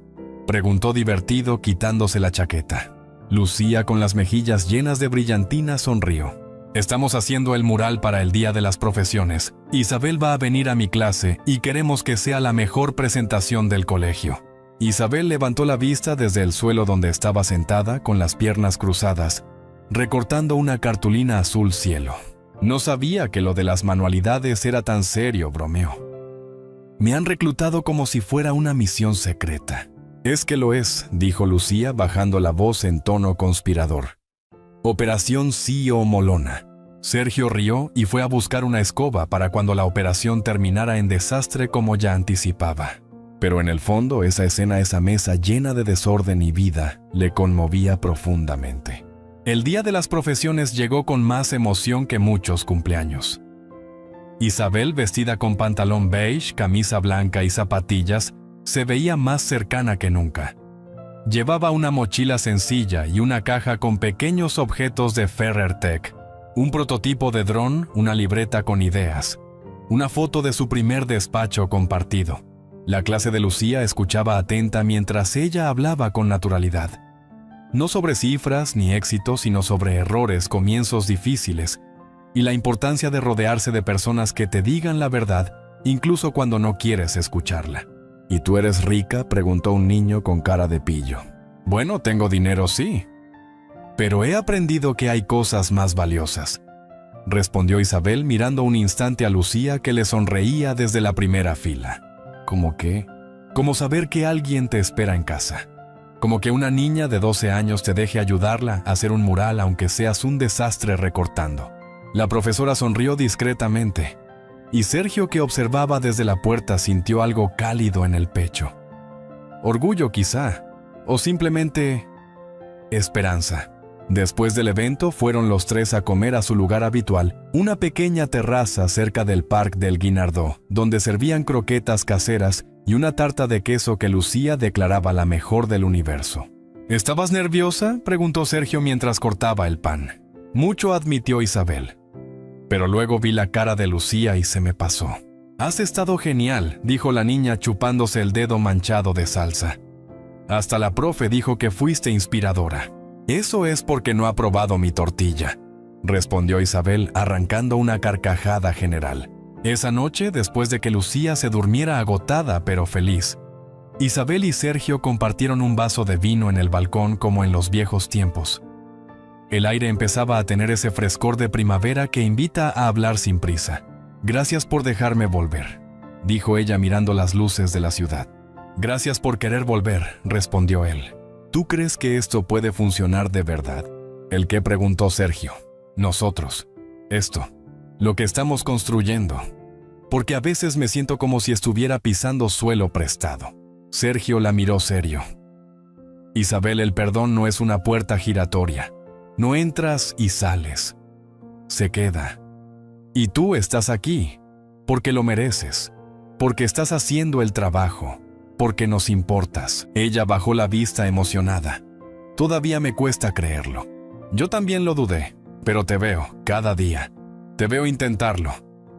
preguntó divertido quitándose la chaqueta. Lucía, con las mejillas llenas de brillantina, sonrió. «Estamos haciendo el mural para el Día de las Profesiones. Isabel va a venir a mi clase y queremos que sea la mejor presentación del colegio». Isabel levantó la vista desde el suelo donde estaba sentada con las piernas cruzadas, recortando una cartulina azul cielo. «No sabía que lo de las manualidades era tan serio», bromeó. «Me han reclutado como si fuera una misión secreta». «Es que lo es», dijo Lucía bajando la voz en tono conspirador. «Operación Cío Molona». Sergio rió y fue a buscar una escoba para cuando la operación terminara en desastre como ya anticipaba. Pero en el fondo, esa escena, esa mesa llena de desorden y vida, le conmovía profundamente. El Día de las Profesiones llegó con más emoción que muchos cumpleaños. Isabel, vestida con pantalón beige, camisa blanca y zapatillas, se veía más cercana que nunca. Llevaba una mochila sencilla y una caja con pequeños objetos de FerrerTech, un prototipo de dron, una libreta con ideas, una foto de su primer despacho compartido. La clase de Lucía escuchaba atenta mientras ella hablaba con naturalidad. No sobre cifras ni éxitos, sino sobre errores, comienzos difíciles, y la importancia de rodearse de personas que te digan la verdad, incluso cuando no quieres escucharla. ¿Y tú eres rica?, preguntó un niño con cara de pillo. Bueno, tengo dinero, sí. Pero he aprendido que hay cosas más valiosas, respondió Isabel mirando un instante a Lucía que le sonreía desde la primera fila. ¿Cómo qué? Como saber que alguien te espera en casa. Como que una niña de 12 años te deje ayudarla a hacer un mural aunque seas un desastre recortando. La profesora sonrió discretamente, y Sergio, que observaba desde la puerta, sintió algo cálido en el pecho. Orgullo quizá, o simplemente esperanza. Después del evento fueron los tres a comer a su lugar habitual, una pequeña terraza cerca del Parque del Guinardó, donde servían croquetas caseras y una tarta de queso que Lucía declaraba la mejor del universo. ¿Estabas nerviosa?, preguntó Sergio mientras cortaba el pan. Mucho, admitió Isabel. Pero luego vi la cara de Lucía y se me pasó. Has estado genial, dijo la niña chupándose el dedo manchado de salsa. Hasta la profe dijo que fuiste inspiradora. Eso es porque no ha probado mi tortilla, respondió Isabel arrancando una carcajada general. Esa noche, después de que Lucía se durmiera agotada pero feliz, Isabel y Sergio compartieron un vaso de vino en el balcón como en los viejos tiempos. El aire empezaba a tener ese frescor de primavera que invita a hablar sin prisa. Gracias por dejarme volver, dijo ella mirando las luces de la ciudad. Gracias por querer volver, respondió él. ¿Tú crees que esto puede funcionar de verdad? ¿El qué?, preguntó Sergio. Nosotros. Esto. Lo que estamos construyendo. Porque a veces me siento como si estuviera pisando suelo prestado. Sergio la miró serio. Isabel, el perdón no es una puerta giratoria. No entras y sales. Se queda. Y tú estás aquí, porque lo mereces, porque estás haciendo el trabajo, porque nos importas. Ella bajó la vista emocionada. Todavía me cuesta creerlo. Yo también lo dudé, pero te veo, cada día. Te veo intentarlo,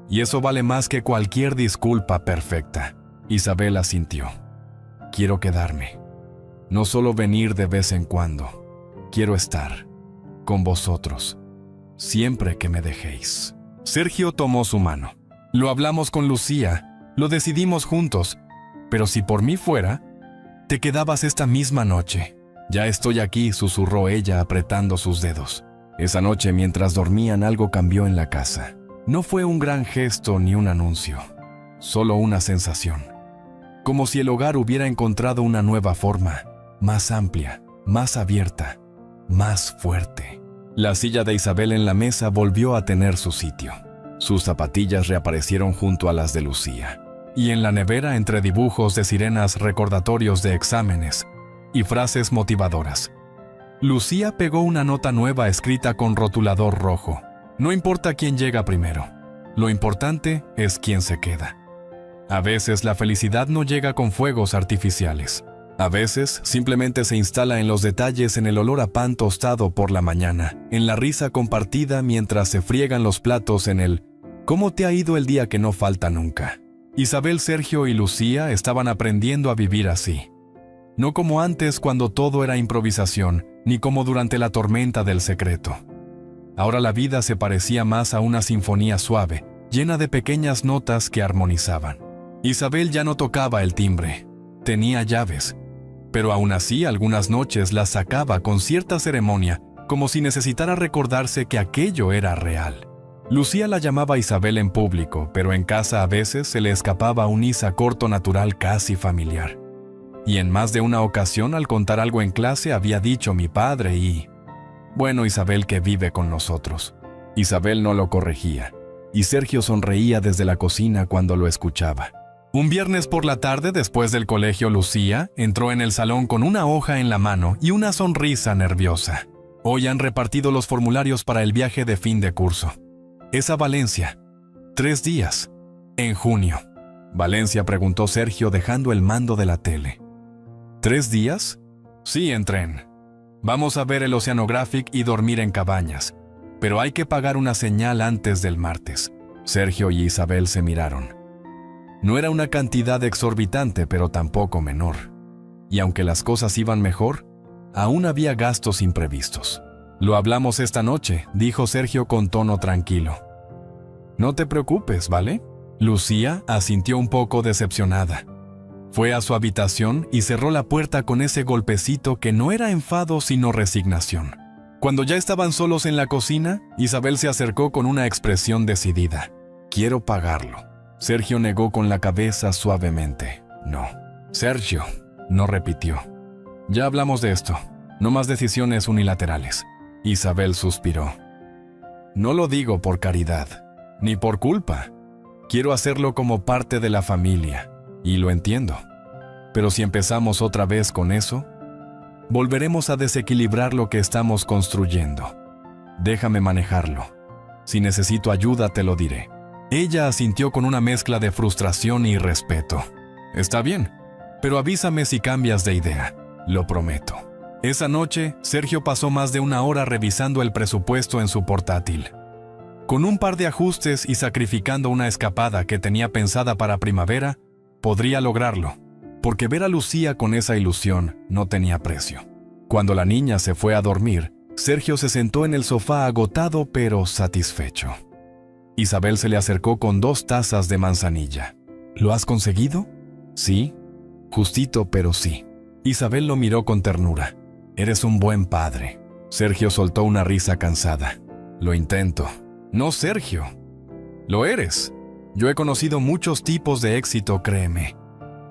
y eso vale más que cualquier disculpa perfecta. Isabel asintió. Quiero quedarme. No solo venir de vez en cuando. Quiero estar con vosotros, siempre que me dejéis. Sergio tomó su mano. Lo hablamos con Lucía, lo decidimos juntos, pero si por mí fuera, te quedabas esta misma noche. Ya estoy aquí, susurró ella apretando sus dedos. Esa noche, mientras dormían, algo cambió en la casa. No fue un gran gesto ni un anuncio, solo una sensación. Como si el hogar hubiera encontrado una nueva forma, más amplia, más abierta, más fuerte. La silla de Isabel en la mesa volvió a tener su sitio. Sus zapatillas reaparecieron junto a las de Lucía. Y en la nevera, entre dibujos de sirenas, recordatorios de exámenes y frases motivadoras, Lucía pegó una nota nueva escrita con rotulador rojo. No importa quién llega primero, lo importante es quién se queda. A veces la felicidad no llega con fuegos artificiales. A veces simplemente se instala en los detalles, en el olor a pan tostado por la mañana, en la risa compartida mientras se friegan los platos, en el ¿cómo te ha ido el día que no falta nunca? Isabel, Sergio y Lucía estaban aprendiendo a vivir así. No como antes cuando todo era improvisación, ni como durante la tormenta del secreto. Ahora la vida se parecía más a una sinfonía suave, llena de pequeñas notas que armonizaban. Isabel ya no tocaba el timbre, tenía llaves. Pero aún así algunas noches las sacaba con cierta ceremonia, como si necesitara recordarse que aquello era real. Lucía la llamaba Isabel en público, pero en casa a veces se le escapaba un Isa corto natural casi familiar. Y en más de una ocasión, al contar algo en clase, había dicho mi padre y... Bueno, Isabel que vive con nosotros. Isabel no lo corregía, y Sergio sonreía desde la cocina cuando lo escuchaba. Un viernes por la tarde, después del colegio, Lucía entró en el salón con una hoja en la mano y una sonrisa nerviosa. Hoy han repartido los formularios para el viaje de fin de curso. Es a Valencia. 3 días. En junio. Valencia, preguntó Sergio dejando el mando de la tele. ¿3 días? Sí, en tren. Vamos a ver el Oceanographic y dormir en cabañas. Pero hay que pagar una señal antes del martes. Sergio y Isabel se miraron. No era una cantidad exorbitante, pero tampoco menor. Y aunque las cosas iban mejor, aún había gastos imprevistos. Lo hablamos esta noche, dijo Sergio con tono tranquilo. No te preocupes, ¿vale? Lucía asintió un poco decepcionada. Fue a su habitación y cerró la puerta con ese golpecito que no era enfado sino resignación. Cuando ya estaban solos en la cocina, Isabel se acercó con una expresión decidida. Quiero pagarlo. Sergio negó con la cabeza suavemente. No. Sergio, no repitió. Ya hablamos de esto. No más decisiones unilaterales. Isabel suspiró. No lo digo por caridad, ni por culpa. Quiero hacerlo como parte de la familia, y lo entiendo. Pero si empezamos otra vez con eso, volveremos a desequilibrar lo que estamos construyendo. Déjame manejarlo. Si necesito ayuda, te lo diré. Ella asintió con una mezcla de frustración y respeto. Está bien, pero avísame si cambias de idea. Lo prometo. Esa noche, Sergio pasó más de 1 hora revisando el presupuesto en su portátil. Con un par de ajustes y sacrificando una escapada que tenía pensada para primavera, podría lograrlo, porque ver a Lucía con esa ilusión no tenía precio. Cuando la niña se fue a dormir, Sergio se sentó en el sofá agotado pero satisfecho. Isabel se le acercó con 2 tazas de manzanilla. ¿Lo has conseguido? Sí. Justito, pero sí. Isabel lo miró con ternura. Eres un buen padre. Sergio soltó una risa cansada. Lo intento. No, Sergio. Lo eres. Yo he conocido muchos tipos de éxito, créeme.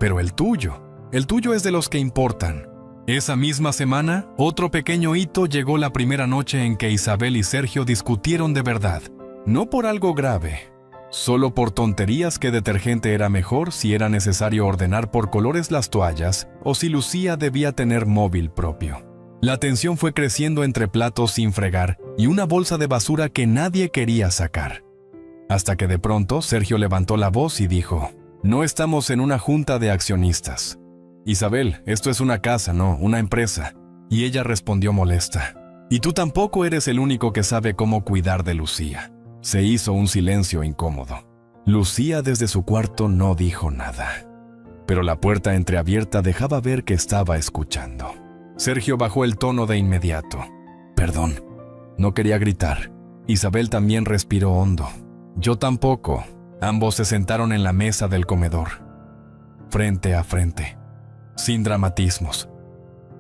Pero el tuyo es de los que importan. Esa misma semana, otro pequeño hito llegó la primera noche en que Isabel y Sergio discutieron de verdad. No por algo grave, solo por tonterías que detergente era mejor, si era necesario ordenar por colores las toallas o si Lucía debía tener móvil propio. La tensión fue creciendo entre platos sin fregar y una bolsa de basura que nadie quería sacar. Hasta que de pronto Sergio levantó la voz y dijo: No estamos en una junta de accionistas. Isabel, esto es una casa, no una empresa. Y ella respondió molesta. Y tú tampoco eres el único que sabe cómo cuidar de Lucía. Se hizo un silencio incómodo. Lucía desde su cuarto no dijo nada, pero la puerta entreabierta dejaba ver que estaba escuchando. Sergio bajó el tono de inmediato. Perdón, no quería gritar. Isabel también respiró hondo. Yo tampoco. Ambos se sentaron en la mesa del comedor, frente a frente, sin dramatismos.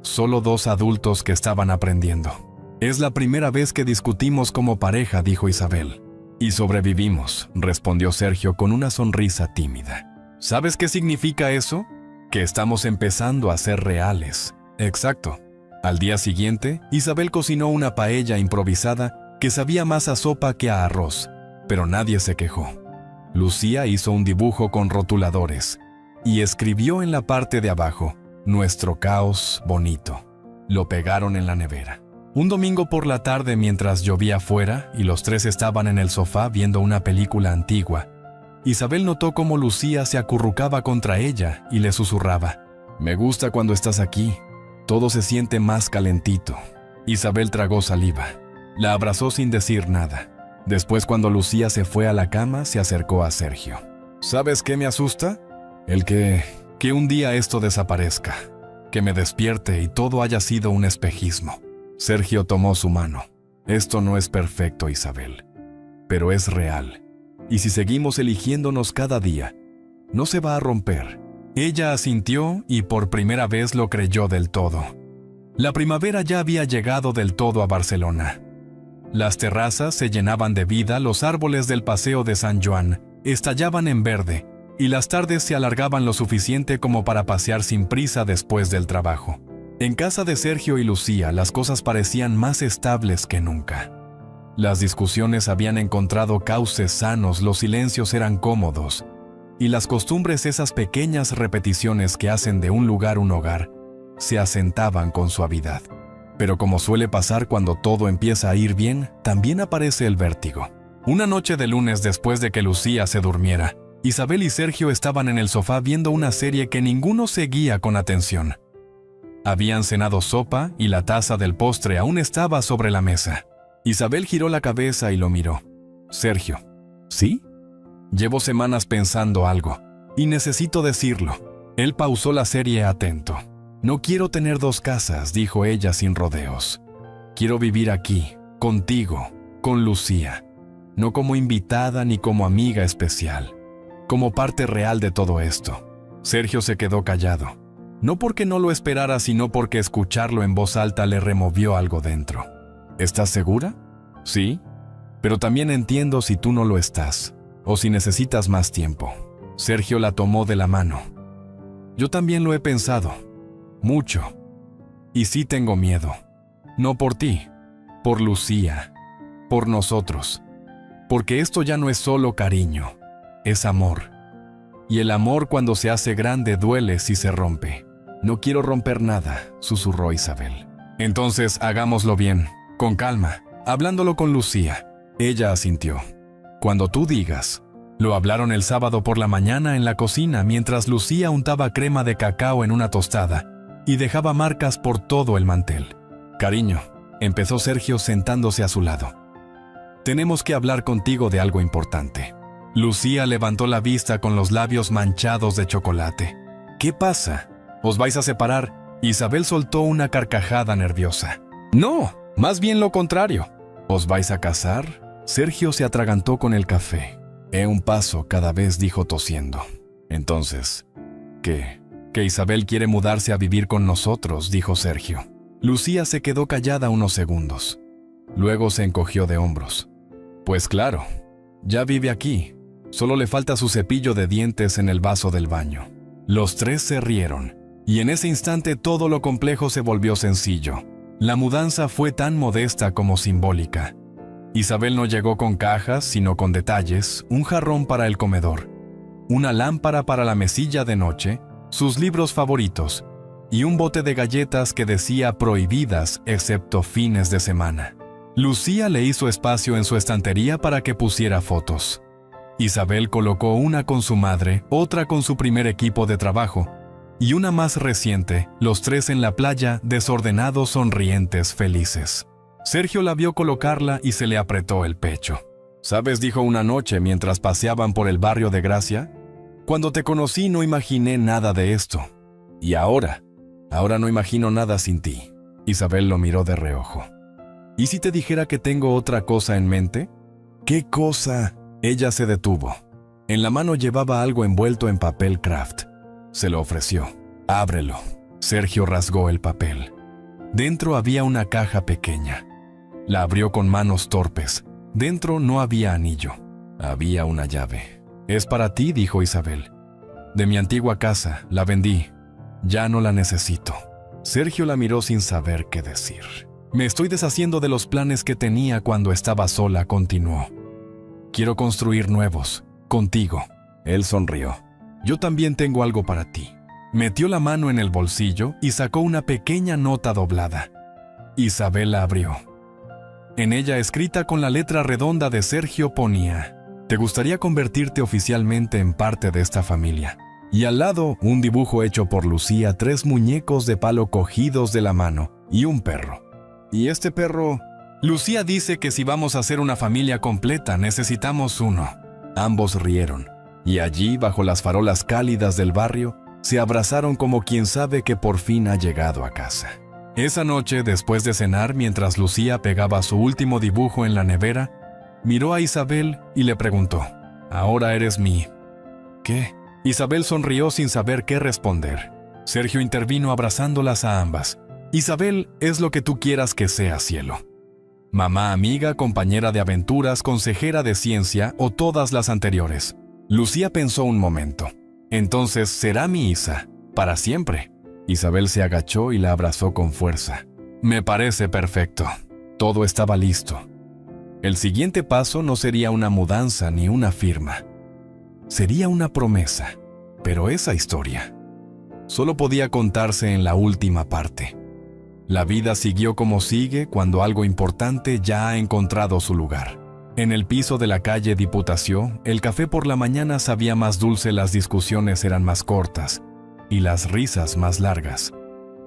Solo 2 adultos que estaban aprendiendo. Es la primera vez que discutimos como pareja, dijo Isabel. Y sobrevivimos, respondió Sergio con una sonrisa tímida. ¿Sabes qué significa eso? Que estamos empezando a ser reales. Exacto. Al día siguiente, Isabel cocinó una paella improvisada que sabía más a sopa que a arroz, pero nadie se quejó. Lucía hizo un dibujo con rotuladores y escribió en la parte de abajo: Nuestro caos bonito. Lo pegaron en la nevera. Un domingo por la tarde, mientras llovía afuera y los 3 estaban en el sofá viendo una película antigua, Isabel notó cómo Lucía se acurrucaba contra ella y le susurraba: Me gusta cuando estás aquí. Todo se siente más calentito. Isabel tragó saliva. La abrazó sin decir nada. Después, cuando Lucía se fue a la cama, se acercó a Sergio. ¿Sabes qué me asusta? El que un día esto desaparezca. Que me despierte y todo haya sido un espejismo. Sergio tomó su mano. Esto no es perfecto, Isabel, pero es real. Y si seguimos eligiéndonos cada día, no se va a romper. Ella asintió y por primera vez lo creyó del todo. La primavera ya había llegado del todo a Barcelona. Las terrazas se llenaban de vida, los árboles del paseo de San Joan estallaban en verde y las tardes se alargaban lo suficiente como para pasear sin prisa después del trabajo. En casa de Sergio y Lucía las cosas parecían más estables que nunca. Las discusiones habían encontrado cauces sanos, los silencios eran cómodos, y las costumbres, esas pequeñas repeticiones que hacen de un lugar un hogar, se asentaban con suavidad. Pero como suele pasar cuando todo empieza a ir bien, también aparece el vértigo. Una noche de lunes después de que Lucía se durmiera, Isabel y Sergio estaban en el sofá viendo una serie que ninguno seguía con atención. Habían cenado sopa y la taza del postre aún estaba sobre la mesa. Isabel giró la cabeza y lo miró. Sergio, ¿sí? Llevo semanas pensando algo, y necesito decirlo. Él pausó la serie atento. No quiero tener dos casas, dijo ella sin rodeos. Quiero vivir aquí, contigo, con Lucía. No como invitada ni como amiga especial. Como parte real de todo esto. Sergio se quedó callado. No porque no lo esperara, sino porque escucharlo en voz alta le removió algo dentro. ¿Estás segura? Sí. Pero también entiendo si tú no lo estás, o si necesitas más tiempo. Sergio la tomó de la mano. Yo también lo he pensado. Mucho. Y sí tengo miedo. No por ti, por Lucía, por nosotros. Porque esto ya no es solo cariño, es amor. Y el amor cuando se hace grande duele si se rompe. No quiero romper nada, susurró Isabel. Entonces hagámoslo bien, con calma, hablándolo con Lucía. Ella asintió. Cuando tú digas. Lo hablaron el sábado por la mañana en la cocina mientras Lucía untaba crema de cacao en una tostada y dejaba marcas por todo el mantel. Cariño, empezó Sergio sentándose a su lado. Tenemos que hablar contigo de algo importante. Lucía levantó la vista con los labios manchados de chocolate. ¿Qué pasa? ¿Os vais a separar? Isabel soltó una carcajada nerviosa. No, más bien lo contrario. ¿Os vais a casar? Sergio se atragantó con el café. Un paso cada vez, dijo tosiendo. Entonces, ¿qué? Que Isabel quiere mudarse a vivir con nosotros, dijo Sergio. Lucía se quedó callada unos segundos. Luego se encogió de hombros. Pues claro, ya vive aquí. Solo le falta su cepillo de dientes en el vaso del baño. Los tres se rieron, y en ese instante todo lo complejo se volvió sencillo. La mudanza fue tan modesta como simbólica. Isabel no llegó con cajas, sino con detalles, un jarrón para el comedor, una lámpara para la mesilla de noche, sus libros favoritos, y un bote de galletas que decía prohibidas excepto fines de semana. Lucía le hizo espacio en su estantería para que pusiera fotos. Isabel colocó una con su madre, otra con su primer equipo de trabajo, y una más reciente, los tres en la playa, desordenados, sonrientes, felices. Sergio la vio colocarla y se le apretó el pecho. ¿Sabes?, dijo una noche mientras paseaban por el barrio de Gracia. Cuando te conocí no imaginé nada de esto. Y ahora no imagino nada sin ti. Isabel lo miró de reojo. ¿Y si te dijera que tengo otra cosa en mente? ¿Qué cosa? Ella se detuvo. En la mano llevaba algo envuelto en papel craft. Se lo ofreció. Ábrelo. Sergio rasgó el papel. Dentro había una caja pequeña. La abrió con manos torpes. Dentro no había anillo. Había una llave. Es para ti, dijo Isabel. De mi antigua casa, la vendí. Ya no la necesito. Sergio la miró sin saber qué decir. Me estoy deshaciendo de los planes que tenía cuando estaba sola, continuó. Quiero construir nuevos, contigo. Él sonrió. Yo también tengo algo para ti. Metió la mano en el bolsillo y sacó una pequeña nota doblada. Isabel la abrió. En ella, escrita con la letra redonda de Sergio, ponía: «Te gustaría convertirte oficialmente en parte de esta familia». Y al lado, un dibujo hecho por Lucía, 3 muñecos de palo cogidos de la mano y un perro. ¿Y este perro? Lucía dice que si vamos a ser una familia completa, necesitamos uno. Ambos rieron, y allí, bajo las farolas cálidas del barrio, se abrazaron como quien sabe que por fin ha llegado a casa. Esa noche, después de cenar, mientras Lucía pegaba su último dibujo en la nevera, miró a Isabel y le preguntó: «Ahora eres mi...». ¿Qué? Isabel sonrió sin saber qué responder. Sergio intervino abrazándolas a ambas. «Isabel es lo que tú quieras que sea, cielo. Mamá amiga, compañera de aventuras, consejera de ciencia o todas las anteriores». Lucía pensó un momento. «Entonces será mi Isa, para siempre». Isabel se agachó y la abrazó con fuerza. «Me parece perfecto». Todo estaba listo. El siguiente paso no sería una mudanza ni una firma. Sería una promesa, pero esa historia solo podía contarse en la última parte. La vida siguió como sigue cuando algo importante ya ha encontrado su lugar. En el piso de la calle Diputación, el café por la mañana sabía más dulce, las discusiones eran más cortas y las risas más largas.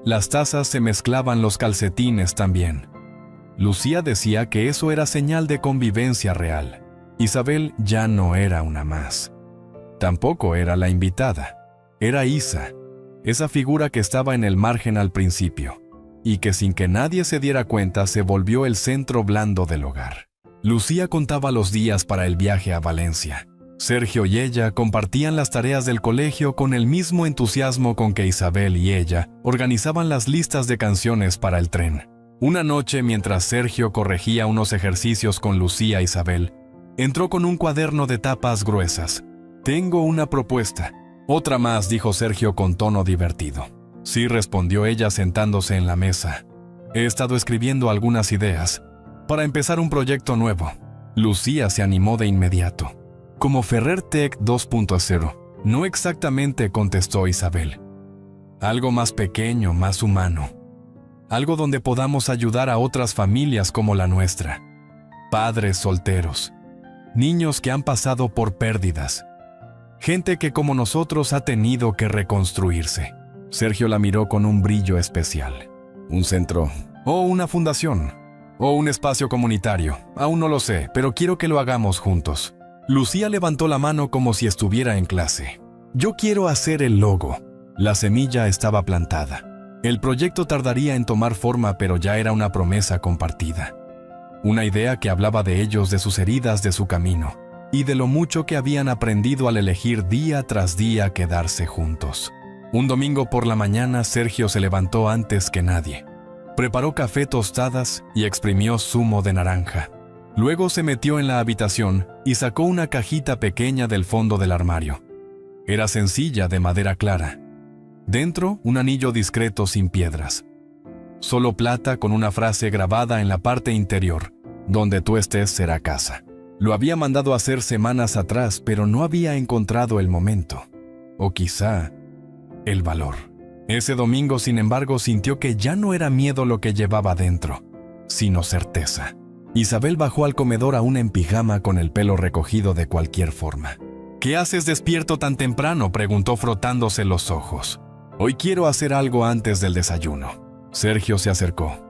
Las tazas se mezclaban, los calcetines también. Lucía decía que eso era señal de convivencia real. Isabel ya no era una más. Tampoco era la invitada. Era Isa, esa figura que estaba en el margen al principio, y que sin que nadie se diera cuenta se volvió el centro blando del hogar. Lucía contaba los días para el viaje a Valencia. Sergio y ella compartían las tareas del colegio con el mismo entusiasmo con que Isabel y ella organizaban las listas de canciones para el tren. Una noche, mientras Sergio corregía unos ejercicios con Lucía e Isabel, entró con un cuaderno de tapas gruesas. «Tengo una propuesta». «Otra más», dijo Sergio con tono divertido. «Sí», respondió ella sentándose en la mesa. «He estado escribiendo algunas ideas para empezar un proyecto nuevo». Lucía se animó de inmediato. «Como Ferrer Tech 2.0. «No exactamente», contestó Isabel. «Algo más pequeño, más humano. Algo donde podamos ayudar a otras familias como la nuestra. Padres solteros. Niños que han pasado por pérdidas. Gente que como nosotros ha tenido que reconstruirse». Sergio la miró con un brillo especial. «¿Un centro? ¿O una fundación? ¿O un espacio comunitario? Aún no lo sé, pero quiero que lo hagamos juntos». Lucía levantó la mano como si estuviera en clase. «Yo quiero hacer el logo». La semilla estaba plantada. El proyecto tardaría en tomar forma, pero ya era una promesa compartida. Una idea que hablaba de ellos, de sus heridas, de su camino, y de lo mucho que habían aprendido al elegir día tras día quedarse juntos. Un domingo por la mañana, Sergio se levantó antes que nadie. Preparó café, tostadas y exprimió zumo de naranja. Luego se metió en la habitación y sacó una cajita pequeña del fondo del armario. Era sencilla, de madera clara. Dentro, un anillo discreto sin piedras. Solo plata con una frase grabada en la parte interior: «Donde tú estés será casa». Lo había mandado hacer semanas atrás, pero no había encontrado el momento. O quizá el valor. Ese domingo, sin embargo, sintió que ya no era miedo lo que llevaba dentro, sino certeza. Isabel bajó al comedor aún en pijama, con el pelo recogido de cualquier forma. «¿Qué haces despierto tan temprano?», preguntó frotándose los ojos. «Hoy quiero hacer algo antes del desayuno». Sergio se acercó.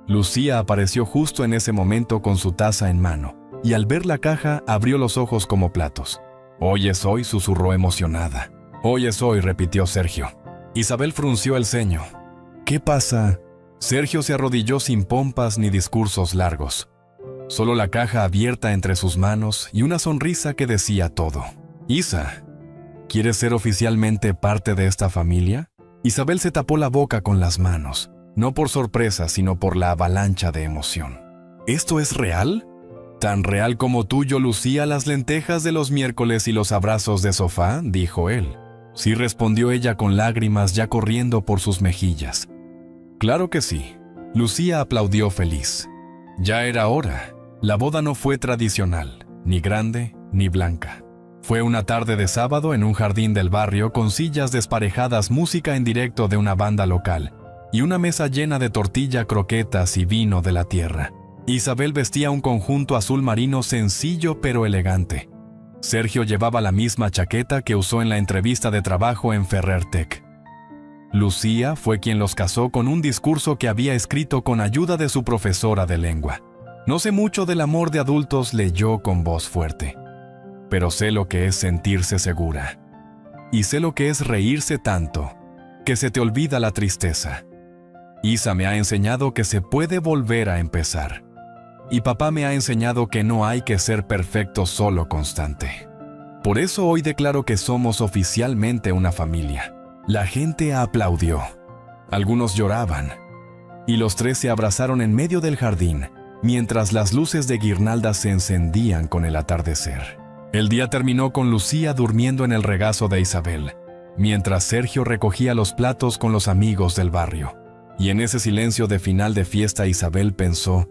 Lucía apareció justo en ese momento con su taza en mano, y al ver la caja abrió los ojos como platos. «Hoy es hoy», susurró emocionada. «Hoy es hoy», repitió Sergio. Isabel frunció el ceño. «¿Qué pasa?». Sergio se arrodilló sin pompas ni discursos largos. Solo la caja abierta entre sus manos y una sonrisa que decía todo. «Isa, ¿quieres ser oficialmente parte de esta familia?». Isabel se tapó la boca con las manos, no por sorpresa, sino por la avalancha de emoción. «¿Esto es real?». «Tan real como tuyo, Lucía, las lentejas de los miércoles y los abrazos de sofá», dijo él. «Sí», respondió ella con lágrimas ya corriendo por sus mejillas. «Claro que sí». Lucía aplaudió feliz. Ya era hora. La boda no fue tradicional, ni grande, ni blanca. Fue una tarde de sábado en un jardín del barrio, con sillas desparejadas, música en directo de una banda local y una mesa llena de tortilla, croquetas y vino de la tierra. Isabel vestía un conjunto azul marino sencillo pero elegante. Sergio llevaba la misma chaqueta que usó en la entrevista de trabajo en Ferrer Tech. Lucía fue quien los casó con un discurso que había escrito con ayuda de su profesora de lengua. «No sé mucho del amor de adultos», leyó con voz fuerte, «pero sé lo que es sentirse segura. Y sé lo que es reírse tanto que se te olvida la tristeza. Isa me ha enseñado que se puede volver a empezar. Y papá me ha enseñado que no hay que ser perfecto, solo constante. Por eso hoy declaro que somos oficialmente una familia». La gente aplaudió. Algunos lloraban. Y los tres se abrazaron en medio del jardín, mientras las luces de guirnaldas se encendían con el atardecer. El día terminó con Lucía durmiendo en el regazo de Isabel, mientras Sergio recogía los platos con los amigos del barrio. Y en ese silencio de final de fiesta, Isabel pensó: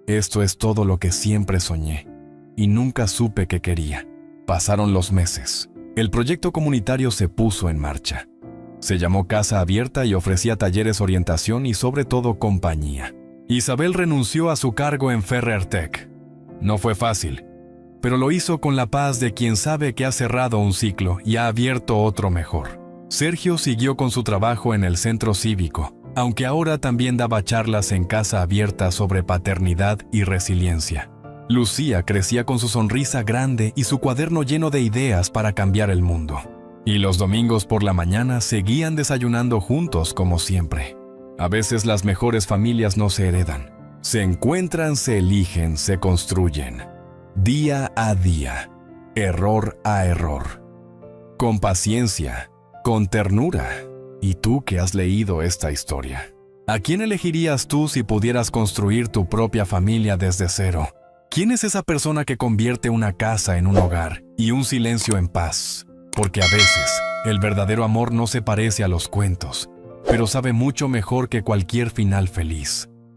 «Esto es todo lo que siempre soñé, y nunca supe que quería». Pasaron los meses. El proyecto comunitario se puso en marcha. Se llamó Casa Abierta y ofrecía talleres, orientación y sobre todo compañía. Isabel renunció a su cargo en Ferrer Tech. No fue fácil. pero lo hizo con la paz de quien sabe que ha cerrado un ciclo y ha abierto otro mejor. Sergio siguió con su trabajo en el centro cívico, aunque ahora también daba charlas en Casa Abierta sobre paternidad y resiliencia. Lucía crecía con su sonrisa grande y su cuaderno lleno de ideas para cambiar el mundo. Y los domingos por la mañana seguían desayunando juntos como siempre. A veces las mejores familias no se heredan. Se encuentran, se eligen, se construyen. Día a día, error a error. Con paciencia, con ternura. ¿Y tú que has leído esta historia? ¿A quién elegirías tú si pudieras construir tu propia familia desde cero? ¿Quién es esa persona que convierte una casa en un hogar y un silencio en paz? Porque a veces, el verdadero amor no se parece a los cuentos, pero sabe mucho mejor que cualquier final feliz.